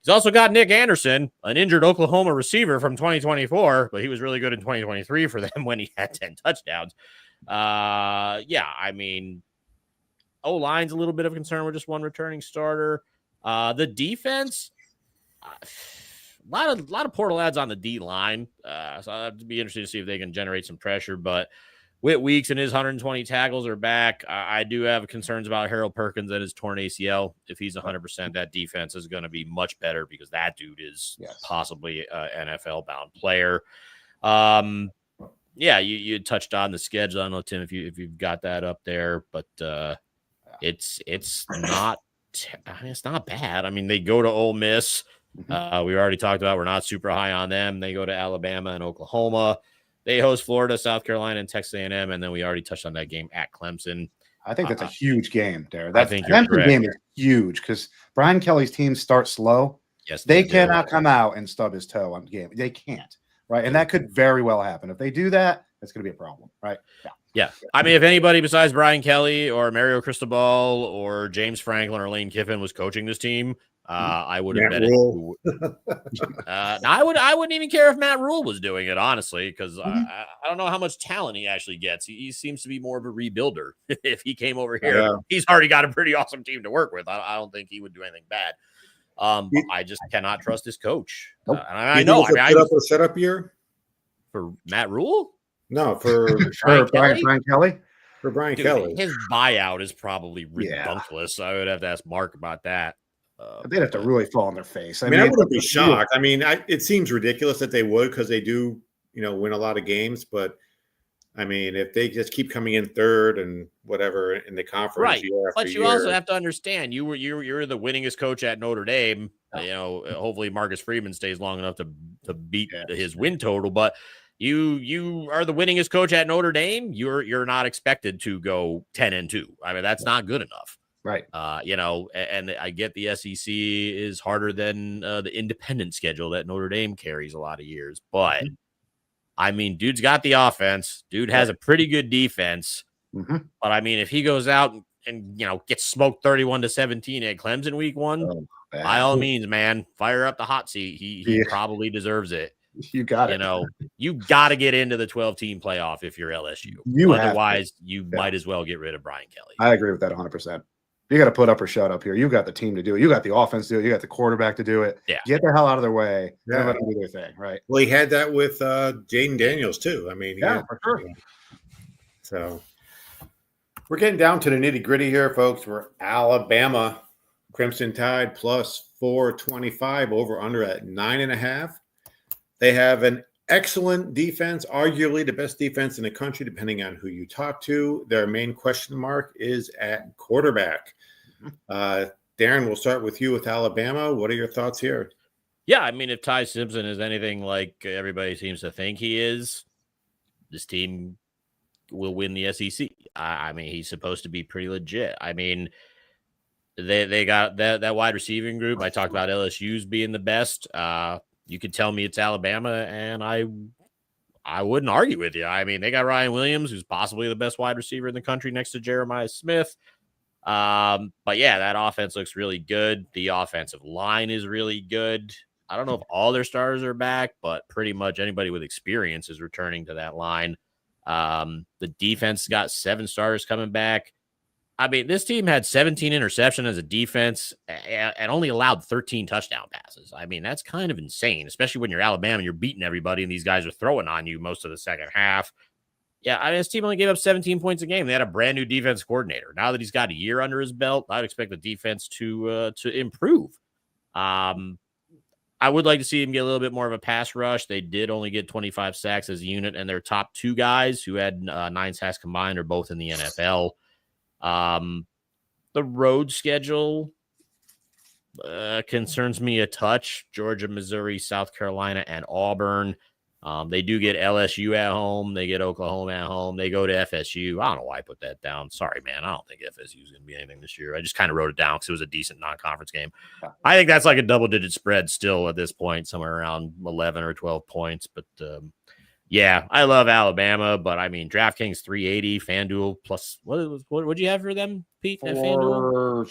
He's also got Nick Anderson, an injured Oklahoma receiver from 2024, but he was really good in 2023 for them when he had 10 touchdowns. I mean, O-line's a little bit of a concern with just one returning starter. The defense, a lot of portal ads on the D line. So I'd be interested to see if they can generate some pressure. But Whit Weeks and his 120 tackles are back. I do have concerns about Harold Perkins and his torn ACL. If he's 100%, that defense is going to be much better because that dude is possibly an NFL-bound player. You touched on the schedule. I don't know, Tim, if you've got that up there, but it's not bad. I mean, they go to Ole Miss. We already talked about we're not super high on them. They go to Alabama and Oklahoma. They host Florida, South Carolina, and Texas A&M, and then we already touched on that game at Clemson. I think that's a huge game there. I think you're correct. Game is huge because Brian Kelly's teams start slow. Yes, they cannot come out and stub his toe on the game. They can't, right? And that could very well happen. If they do that, it's going to be a problem, right? Yeah. I mean, if anybody besides Brian Kelly or Mario Cristobal or James Franklin or Lane Kiffin was coaching this team, I would have Matt bet Rule. I wouldn't even care if Matt Rule was doing it, honestly, because I don't know how much talent he actually gets. He seems to be more of a rebuilder. If he came over here, he's already got a pretty awesome team to work with. I don't think he would do anything bad. But I just cannot trust his coach. And I know. I put up a setup year for Matt Rule. No, for Brian Kelly. For Brian Dude, Kelly, his buyout is probably ridiculous. I would have to ask Mark about that. They'd have to really fall on their face. I mean, I wouldn't be shocked. I mean, it seems ridiculous that they would, because they do, win a lot of games. But I mean, if they just keep coming in third and whatever in the conference, right? But you also have to understand, you're the winningest coach at Notre Dame. Hopefully Marcus Freeman stays long enough to beat his win total. But you are the winningest coach at Notre Dame. You're not expected to go 10-2. I mean, that's not good enough. Right. And I get the SEC is harder than the independent schedule that Notre Dame carries a lot of years. But, I mean, dude's got the offense. Dude has a pretty good defense. Mm-hmm. But, I mean, if he goes out and gets smoked 31-17 at Clemson week 1, by all means, man, fire up the hot seat. He probably deserves it. You got it. You got to get into the 12-team playoff if you're LSU. Otherwise, you might as well get rid of Brian Kelly. I agree with that 100%. You got to put up or shut up here. You got the team to do it. You got the offense to do it. You got the quarterback to do it. Yeah. Get the hell out of their way. Let them do their thing, right? Well, he had that with Jaden Daniels too. I mean, for sure. So we're getting down to the nitty gritty here, folks. We're Alabama Crimson Tide plus 425 over under at 9.5. They have an excellent defense, arguably the best defense in the country, depending on who you talk to. Their main question mark is at quarterback. Darren, we'll start with you with Alabama. What are your thoughts here? Yeah, I mean, if Ty Simpson is anything like everybody seems to think he is, this team will win the SEC. I mean, he's supposed to be pretty legit. I mean, they got that wide receiving group. I talked about LSU's being the best. You could tell me it's Alabama, and I wouldn't argue with you. I mean, they got Ryan Williams, who's possibly the best wide receiver in the country next to Jeremiah Smith. But yeah, that offense looks really good. The offensive line is really good. I don't know if all their starters are back, but pretty much anybody with experience is returning to that line. The defense got 7 starters coming back. I mean, this team had 17 interceptions as a defense and only allowed 13 touchdown passes. I mean, that's kind of insane, especially when you're Alabama and you're beating everybody and these guys are throwing on you most of the second half. Yeah, I mean, this team only gave up 17 points a game. They had a brand new defense coordinator. Now that he's got a year under his belt, I'd expect the defense to improve. I would like to see him get a little bit more of a pass rush. They did only get 25 sacks as a unit, and their top 2 guys who had 9 sacks combined are both in the NFL. The road schedule concerns me a touch. Georgia, Missouri, South Carolina, and Auburn. They do get LSU at home. They get Oklahoma at home. They go to FSU. I don't know why I put that down. Sorry, man. I don't think FSU is going to be anything this year. I just kind of wrote it down because it was a decent non-conference game. I think that's like a double-digit spread still at this point, somewhere around 11 or 12 points. But, yeah, I love Alabama, but I mean, DraftKings 380, FanDuel plus what do you have for them, Pete? At FanDuel?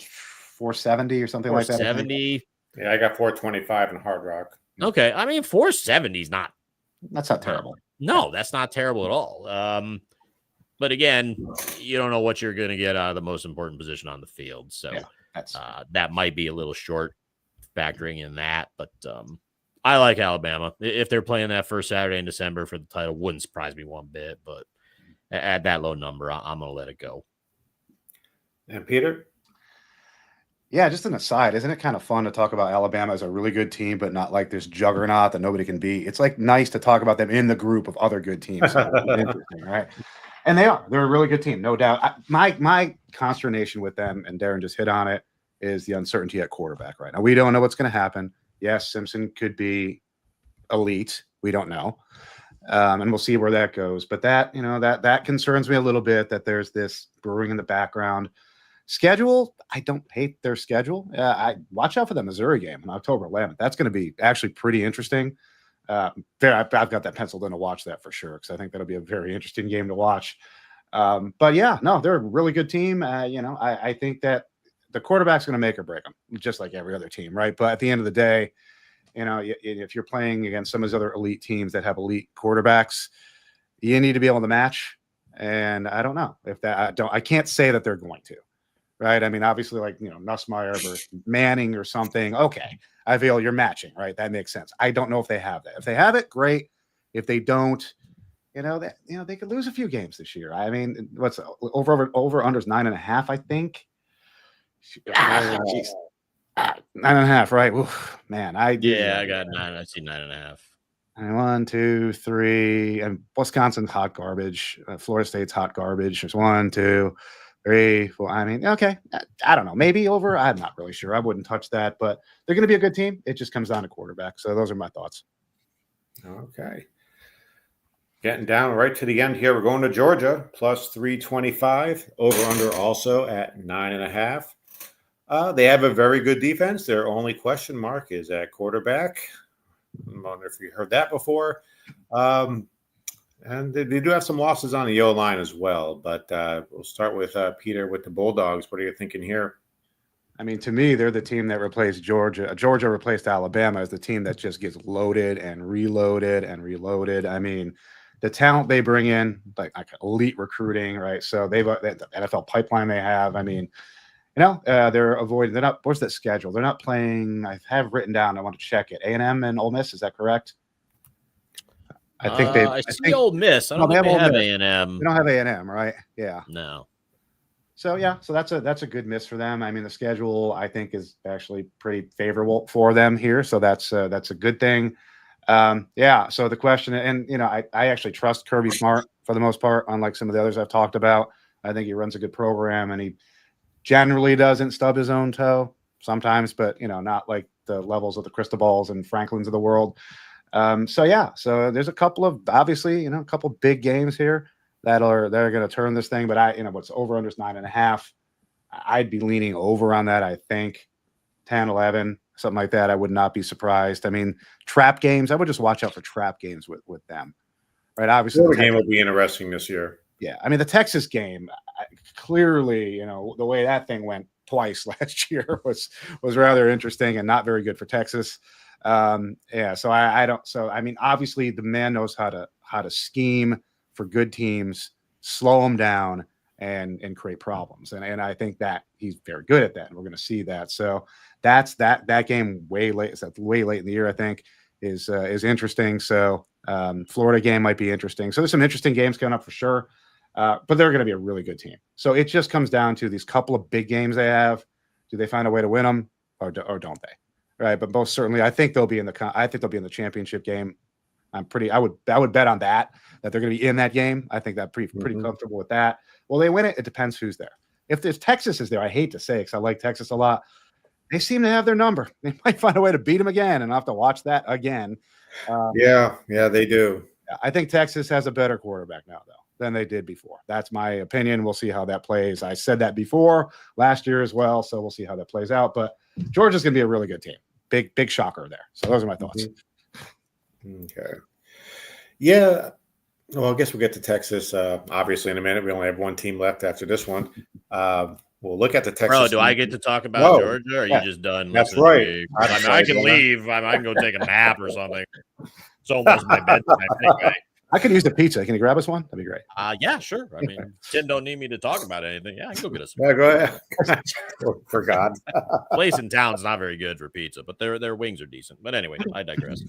470 or something like that. 470. Yeah, I got 425 in Hard Rock. Okay, I mean 470 is not. That's not terrible. No, that's not terrible at all. But again, you don't know what you're going to get out of the most important position on the field, so that might be a little short factoring in that, but. I like Alabama. If they're playing that first Saturday in December for the title, wouldn't surprise me one bit. But at that low number, I'm going to let it go. And Peter? Yeah, just an aside, isn't it kind of fun to talk about Alabama as a really good team, but not like this juggernaut that nobody can beat? It's like nice to talk about them in the group of other good teams. So interesting, right? And they are. They're a really good team, no doubt. My consternation with them, and Darren just hit on it, is the uncertainty at quarterback right now. We don't know what's going to happen. Yes, Simpson could be elite. We don't know. And we'll see where that goes. But that concerns me a little bit, that there's this brewing in the background. Schedule, I don't hate their schedule. I watch out for the Missouri game on October 11th. That's going to be actually pretty interesting. I've got that penciled in to watch that for sure, because I think that'll be a very interesting game to watch. But yeah, no, they're a really good team. I think that the quarterback's going to make or break them, just like every other team, right? But at the end of the day, if you're playing against some of those other elite teams that have elite quarterbacks, you need to be able to match. And I don't know if I can't say that they're going to, right? I mean, obviously, like, Nussmeier or Manning or something. Okay, I feel you're matching, right? That makes sense. I don't know if they have that. If they have it, great. If they don't, they could lose a few games this year. I mean, what's over unders 9.5, I think. 9.5, right? Oof, man, I got 9. I see 9.5. 1, 2, 3, and Wisconsin's hot garbage. Florida State's hot garbage. There's 1, 2, 3, 4. I mean, okay, I don't know. Maybe over. I'm not really sure. I wouldn't touch that, but they're going to be a good team. It just comes down to quarterback. So those are my thoughts. Okay. Getting down right to the end here. We're going to Georgia, plus 325. Over under also at 9.5. They have a very good defense. Their only question mark is at quarterback. I wonder if you heard that before. And they do have some losses on the O-line as well. But we'll start with Peter with the Bulldogs. What are you thinking here? I mean, to me, they're the team that replaced Georgia. Georgia replaced Alabama as the team that just gets loaded and reloaded and reloaded. I mean, the talent they bring in, like elite recruiting, right? So the NFL pipeline they have. I mean, they're avoiding. They're not. What's that schedule? They're not playing. I have written down. I want to check it. A&M and Ole Miss. Is that correct? I think they. I see Ole Miss. I don't think they have A&M. They don't have A&M, right? Yeah. No. So so that's a good miss for them. I mean, the schedule I think is actually pretty favorable for them here. So that's a good thing. So the question, and I actually trust Kirby Smart for the most part, unlike some of the others I've talked about. I think he runs a good program, and he generally doesn't stub his own toe sometimes, but not like the levels of the Cristobal's and Franklins of the world. So there's a couple of obviously a couple big games here that are going to turn this thing. But what's over under 9.5. I'd be leaning over on that. I think 10, 11, something like that. I would not be surprised. I mean, trap games. I would just watch out for trap games with them. Right. Obviously, the game will be interesting this year. Yeah, I mean the Texas game, clearly, the way that thing went twice last year was rather interesting and not very good for Texas. So I don't. So I mean, obviously the man knows how to scheme for good teams, slow them down, and create problems. And I think that he's very good at that, and we're going to see that. So that's that game way late. It's way late in the year. I think is interesting. So Florida game might be interesting. So there's some interesting games coming up for sure. But they're going to be a really good team. So it just comes down to these couple of big games they have. Do they find a way to win them, or don't they? Right. But most certainly, I think they'll be in the championship game. I would bet on that they're going to be in that game. I think that pretty comfortable with that. Will they win it? It depends who's there. If there's Texas is there, I hate to say it because I like Texas a lot. They seem to have their number. They might find a way to beat them again, and I'll have to watch that again. Yeah, they do. I think Texas has a better quarterback now, though, than they did before. That's my opinion. We'll see how that plays. I said that before last year as well, so we'll see how that plays out. But Georgia's going to be a really good team. Big shocker there. So those are my thoughts. Okay. Yeah. Well, I guess we'll get to Texas obviously in a minute. We only have one team left after this one. We'll look at the Texas. Bro, do I get to talk about Georgia, or are you just done? That's right. I can leave. I can go take a nap or something. It's almost my bedtime anyway. I could use the pizza. Can you grab us one? That'd be great. Yeah, sure. I mean, Tim don't need me to talk about anything. Yeah, I can go get us one. Yeah, go ahead. Forgot. Place in town's not very good for pizza, but their wings are decent. But anyway, I digress.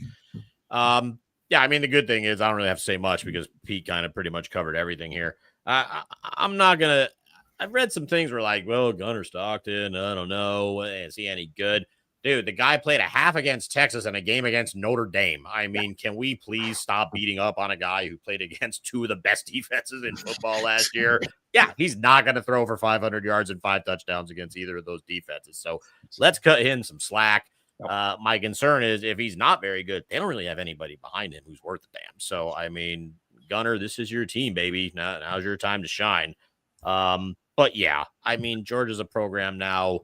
Yeah, I mean, the good thing is I don't really have to say much because Pete kind of pretty much covered everything here. I'm not going to – I've read some things where like, well, Gunnar Stockton, I don't know. Is he any good? Dude, the guy played a half against Texas and a game against Notre Dame. I mean, can we please stop beating up on a guy who played against two of the best defenses in football last year? Yeah, he's not going to throw for 500 yards and 5 touchdowns against either of those defenses. So let's cut him some slack. My concern is if he's not very good, they don't really have anybody behind him who's worth a damn. So, I mean, Gunnar, this is your team, baby. Now's your time to shine. But yeah, I mean, Georgia's a program now.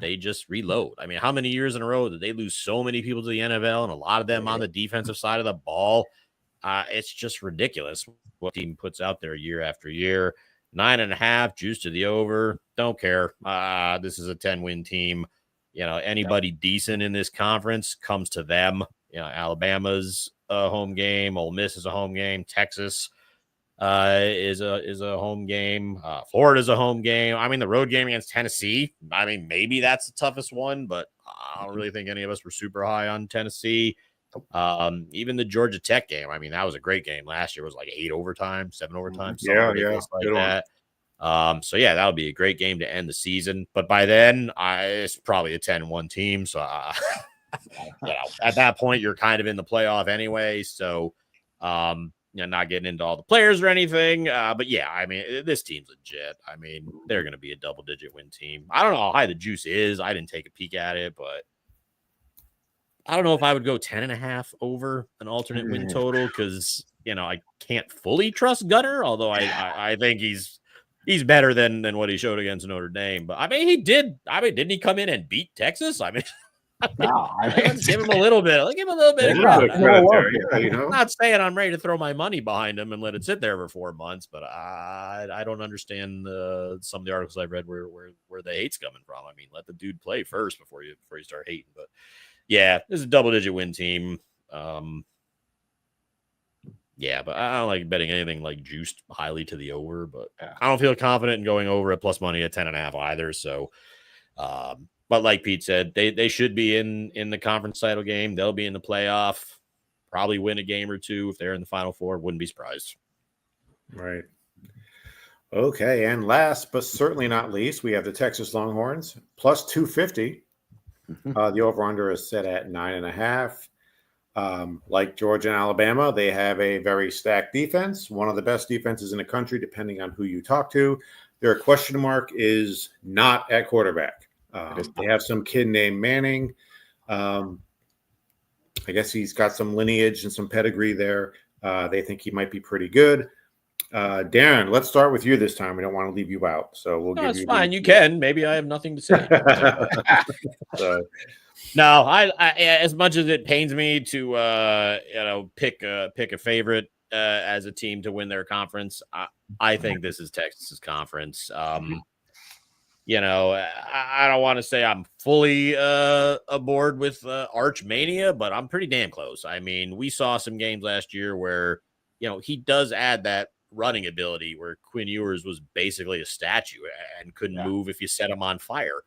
They just reload. I mean, how many years in a row did they lose so many people to the NFL and a lot of them on the defensive side of the ball? It's just ridiculous what the team puts out there year after year. 9.5 juice to the over. Don't care. This is a 10-win team. Anybody decent in this conference comes to them. Alabama's a home game. Ole Miss is a home game. Texas is a home game. Florida's a home game. I mean, the road game against Tennessee, I mean, maybe that's the toughest one, but I don't really think any of us were super high on Tennessee. Even the Georgia Tech game, I mean, that was a great game. Last year was like 8 overtime, 7 overtime, something ridiculous like that. So yeah, that'll be a great game to end the season. But by then, it's probably a 10-1 team. So at that point, you're kind of in the playoff anyway. So not getting into all the players or anything. But yeah, I mean, this team's legit. I mean, they're going to be a double-digit win team. I don't know how high the juice is. I didn't take a peek at it, but I don't know if I would go 10.5 over an alternate win total because I can't fully trust Gunner, although I think he's better than what he showed against Notre Dame. But I mean, he did. I mean, didn't he come in and beat Texas? I mean, let's give him a little bit. Let's give him a little bit of credit. I'm not saying I'm ready to throw my money behind him and let it sit there for 4 months, but I don't understand some of the articles I've read where the hate's coming from. I mean, let the dude play first before you start hating. But yeah, this is a double-digit win team. Yeah, but I don't like betting anything like juiced highly to the over, but I don't feel confident in going over at plus money at 10.5 either. So, but like Pete said, they should be in the conference title game. They'll be in the playoff, probably win a game or two if they're in the Final Four. Wouldn't be surprised. Right. Okay, and last but certainly not least, we have the Texas Longhorns plus 250. The over/under is set at 9.5. Like Georgia and Alabama, they have a very stacked defense, one of the best defenses in the country, depending on who you talk to. Their question mark is not at quarterback. They have some kid named Manning. I guess he's got some lineage and some pedigree there. They think he might be pretty good. Darren, let's start with you this time. We don't want to leave you out, so we'll give you. It's fine. You can. Maybe I have nothing to say. No, I as much as it pains me to pick a favorite as a team to win their conference, I think this is Texas's conference. I don't want to say I'm fully aboard with Arch Mania, but I'm pretty damn close. I mean, we saw some games last year where he does add that running ability where Quinn Ewers was basically a statue and couldn't move if you set him on fire.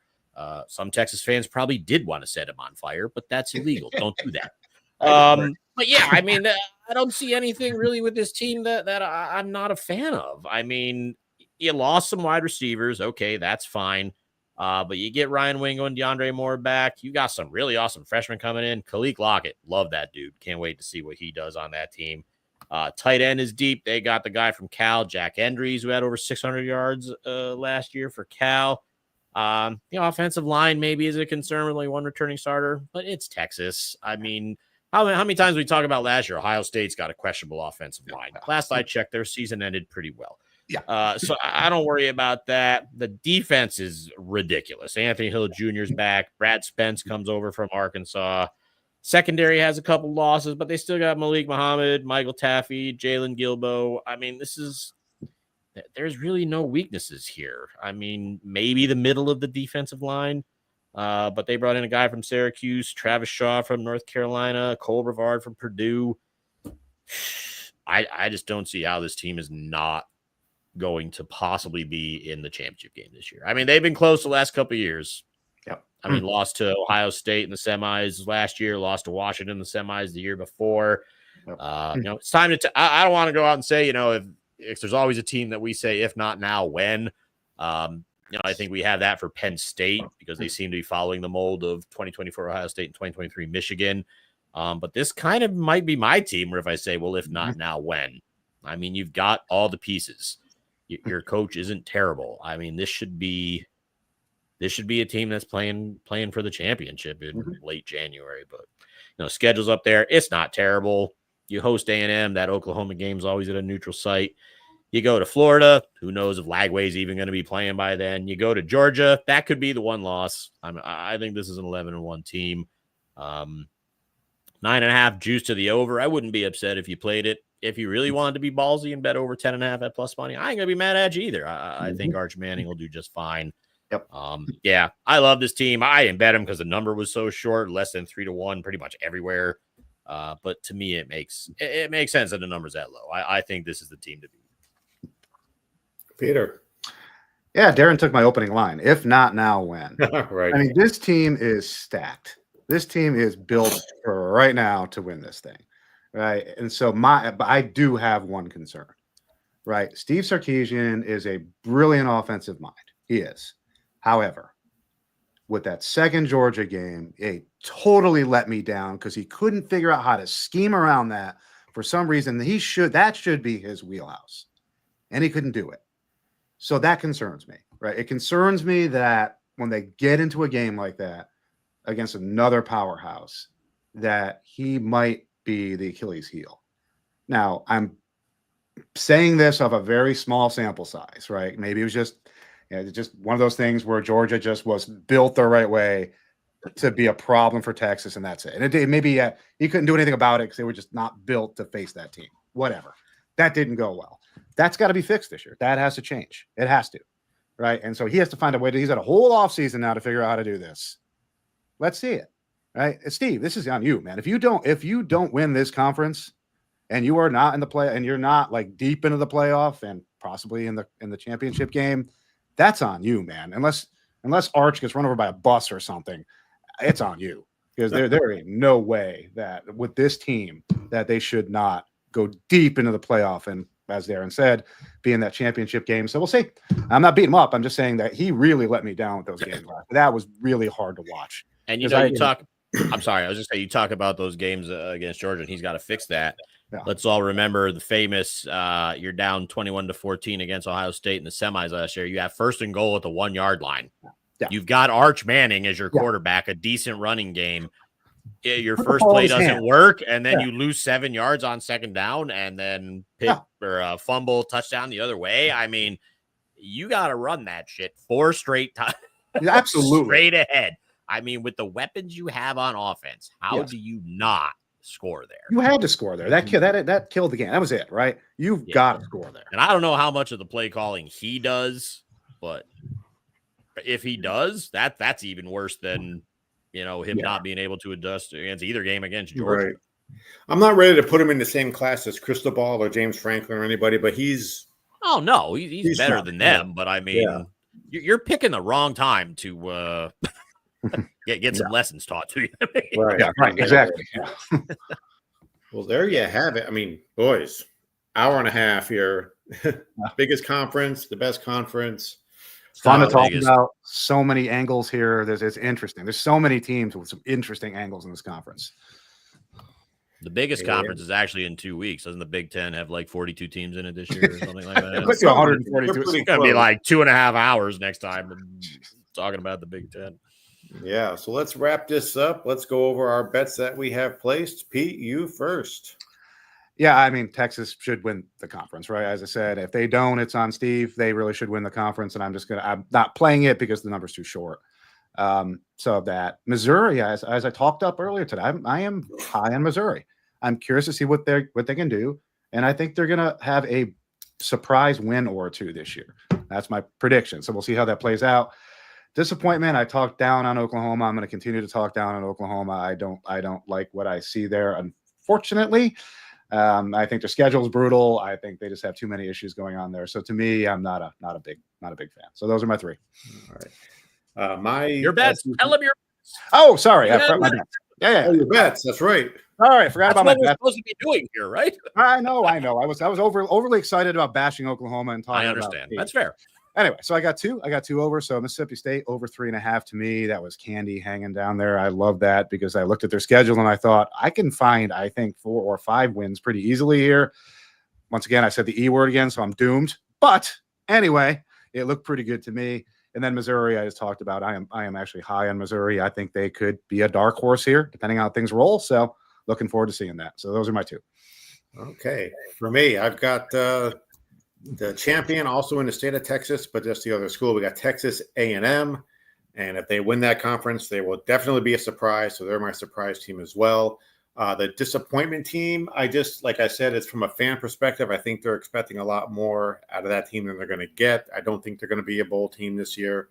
Some Texas fans probably did want to set him on fire, but that's illegal. Don't do that. But yeah, I mean, I don't see anything really with this team that I'm not a fan of. I mean, you lost some wide receivers. Okay, that's fine. But you get Ryan Wingo and DeAndre Moore back. You got some really awesome freshmen coming in. Khalil Lockett, love that dude. Can't wait to see what he does on that team. Tight end is deep. They got the guy from Cal, Jack Endries, who had over 600 yards last year for Cal. Offensive line maybe is a concern with only one returning starter, but it's Texas. I mean, how many times we talk about last year? Ohio State's got a questionable offensive line. Last I checked, their season ended pretty well. Yeah. So I don't worry about that. The defense is ridiculous. Anthony Hill Jr.'s back. Brad Spence comes over from Arkansas. Secondary has a couple losses, but they still got Malik Muhammad, Michael Taffy, Jalen Gilbo. I mean, there's really no weaknesses here. I mean, maybe the middle of the defensive line, but they brought in a guy from Syracuse, Travis Shaw from North Carolina, Cole Brevard from Purdue. I just don't see how this team is not going to possibly be in the championship game this year. I mean, they've been close the last couple of years. Yep. I mean, lost to Ohio State in the semis last year, lost to Washington in the semis the year before. Yep. It's time to I don't want to go out and say, if there's always a team that we say, if not now, when. I think we have that for Penn State because they seem to be following the mold of 2024 Ohio State and 2023 Michigan. But this kind of might be my team where if I say, well, if not now, when? I mean, you've got all the pieces. Your coach isn't terrible. I mean, this should be a team that's playing for the championship in late January. But schedule's up there. It's not terrible. You host A&M. That Oklahoma game's always at a neutral site. You go to Florida. Who knows if Lagway's even going to be playing by then? You go to Georgia. That could be the one loss. I think this is an 11-1 team. 9.5 juice to the over. I wouldn't be upset if you played it. if you really wanted to be ballsy and bet over 10.5 at plus money, I ain't gonna be mad at you either. I think Arch Manning will do just fine. Yep. Yeah, I love this team. I didn't bet him because the number was so short, less than 3-1, pretty much everywhere. But to me, it makes sense that the number's that low. I think this is the team to beat. Peter. Yeah, Darren took my opening line. If not now, when? Right. I mean, this team is stacked. This team is built for right now to win this thing, right? And so I do have one concern, right? Steve Sarkisian is a brilliant offensive mind. He is. However, with that second Georgia game, it totally let me down because he couldn't figure out how to scheme around that for some reason. That should be his wheelhouse, and he couldn't do it. So that concerns me, right? It concerns me that when they get into a game like that against another powerhouse, that he might be the Achilles heel. Now, I'm saying this of a very small sample size, right? Maybe it was just one of those things where Georgia just was built the right way to be a problem for Texas, and that's it. And maybe he couldn't do anything about it because they were just not built to face that team. Whatever. That didn't go well. That's got to be fixed this year. That has to change. It has to, right? And so he has to find a way he's got a whole offseason now to figure out how to do this. Let's see it, right? Steve, this is on you, man. If you don't win this conference and you are not in the play and you're not like deep into the playoff and possibly in the championship game, that's on you, man. Unless Arch gets run over by a bus or something, it's on you because there ain't no way that with this team that they should not go deep into the playoff and, as Darren said, be in that championship game. So we'll see. I'm not beating him up. I'm just saying that he really let me down with those games. That was really hard to watch. And you talk. I'm sorry. I was just saying you talk about those games against Georgia, and he's got to fix that. Yeah. Let's all remember the famous. You're down 21-14 against Ohio State in the semis last year. You have 1st and goal at the 1 yard line. Yeah. You've got Arch Manning as your quarterback, a decent running game. Your first play doesn't work, and then you lose 7 yards on 2nd down, and then pick or a fumble touchdown the other way. I mean, you got to run that shit 4 straight times. Absolutely. Straight ahead. I mean, with the weapons you have on offense, how do you not score there? You had to score there. That killed the game. That was it, right? You've got to score there. And I don't know how much of the play calling he does, but if he does, that's even worse than him not being able to adjust against either game against Georgia. Right. I'm not ready to put him in the same class as Cristobal or James Franklin or anybody, but he's better than them. But I mean, you're picking the wrong time to get some lessons taught to you. Right. Yeah, right. Exactly. Yeah. Well, there you have it. I mean, boys, hour and a half here. Biggest conference, the best conference. Fun to talk about. So many angles here. It's interesting. There's so many teams with some interesting angles in this conference. The biggest conference is actually in 2 weeks. Doesn't the Big Ten have like 42 teams in it this year or something like that? It's 142. It's going to be like 2.5 hours next time talking about the Big Ten. Yeah, so let's wrap this up. Let's go over our bets that we have placed. Pete, you first. Yeah, I mean, Texas should win the conference, right? As I said, if they don't, it's on Steve. They really should win the conference, and I'm not playing it because the number's too short. So that Missouri, as I talked up earlier today, I am high on Missouri. I'm curious to see what they can do, and I think they're going to have a surprise win or two this year. That's my prediction. So we'll see how that plays out. Disappointment. I talked down on Oklahoma. I'm going to continue to talk down on Oklahoma. I don't like what I see there, unfortunately. I think their schedule is brutal. I think they just have too many issues going on there. So to me, I'm not a big fan. So those are my 3. All right. Your bets. Tell them your. Oh, sorry. Yeah. Oh, your bets. That's right. All right. Forgot about my bets. That's what we're supposed to be doing here, right? I know. I was overly excited about bashing Oklahoma and talking. I understand. That's fair. Anyway, so I got 2 over. So Mississippi State over 3.5 to me. That was candy hanging down there. I love that because I looked at their schedule and I thought I can find, I think, 4 or 5 wins pretty easily here. Once again, I said the E word again, so I'm doomed. But anyway, it looked pretty good to me. And then Missouri, I just talked about. I am actually high on Missouri. I think they could be a dark horse here, depending on how things roll. So looking forward to seeing that. So those are my 2. Okay. For me, I've got the champion also in the state of Texas, but just the other school. We got Texas A&M, and if they win that conference, they will definitely be a surprise. So they're my surprise team as well. The disappointment team, like I said, it's from a fan perspective. I think they're expecting a lot more out of that team than they're going to get. I don't think they're going to be a bowl team this year.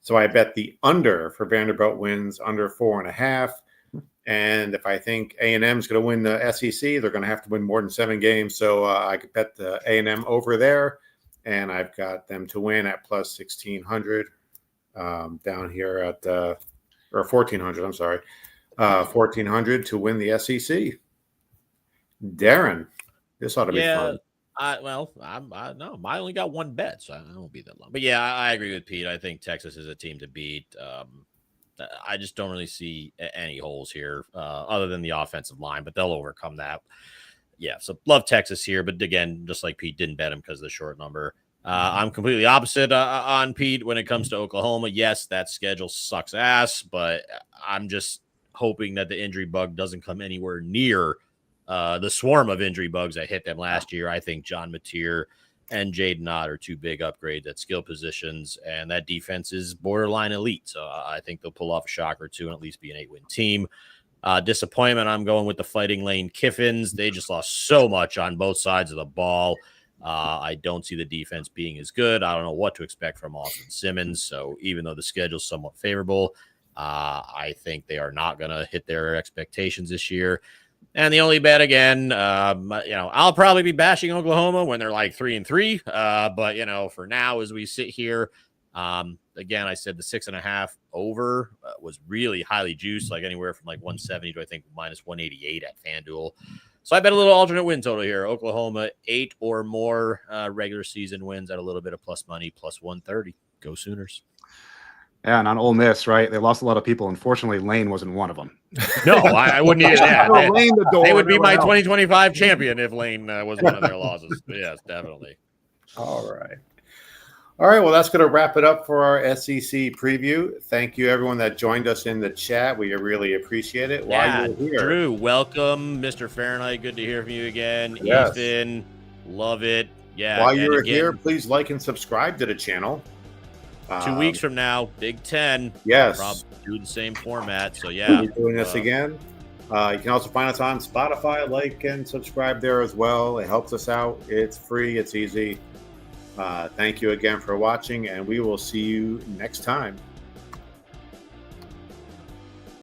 So I bet the under for Vanderbilt wins under 4.5. And if I think A&M is going to win the SEC, they're going to have to win more than 7 games. So I could bet the A&M over there. And I've got them to win at plus 1,600 down here at or 1,400. I'm sorry. 1,400 to win the SEC. Darren, this ought to be fun. I only got one bet, so I won't be that long. But yeah, I agree with Pete. I think Texas is a team to beat. I just don't really see any holes here other than the offensive line, but they'll overcome that. Yeah, so love Texas here, but again, just like Pete, didn't bet him because of the short number. I'm completely opposite on Pete when it comes to Oklahoma. Yes, that schedule sucks ass, but I'm just hoping that the injury bug doesn't come anywhere near the swarm of injury bugs that hit them last year. I think John Mateer and Jaden Ott are 2 big upgrades at skill positions, and that defense is borderline elite. So I think they'll pull off a shock or 2 and at least be an 8-win team. Disappointment, I'm going with the Fighting Lane Kiffins. They just lost so much on both sides of the ball. I don't see the defense being as good. I don't know what to expect from Austin Simmons. So even though the schedule's somewhat favorable, I think they are not going to hit their expectations this year. And the only bet again, I'll probably be bashing Oklahoma when they're like 3-3. But for now, as we sit here, again, I said the 6.5 over was really highly juiced, like anywhere from like 170 to I think minus 188 at FanDuel. So I bet a little alternate win total here. Oklahoma 8 or more regular season wins at a little bit of plus money, plus 130. Go Sooners. Yeah, and on Ole Miss, right? They lost a lot of people. Unfortunately, Lane wasn't one of them. No, I wouldn't either. Yeah, they would be my else. 2025 champion if Lane was one of their losses. Yes, definitely. All right. Well, that's going to wrap it up for our SEC preview. Thank you, everyone that joined us in the chat. We really appreciate it. Yeah, while you're here, Drew, welcome. Mr. Fahrenheit, good to hear from you again. Yes. Ethan, love it. Yeah. While you're here, please like and subscribe to the channel. 2 weeks from now, Big Ten. Yes. Probably do the same format. So, yeah. We're doing this again. You can also find us on Spotify. Like and subscribe there as well. It helps us out. It's free. It's easy. Thank you again for watching, and we will see you next time.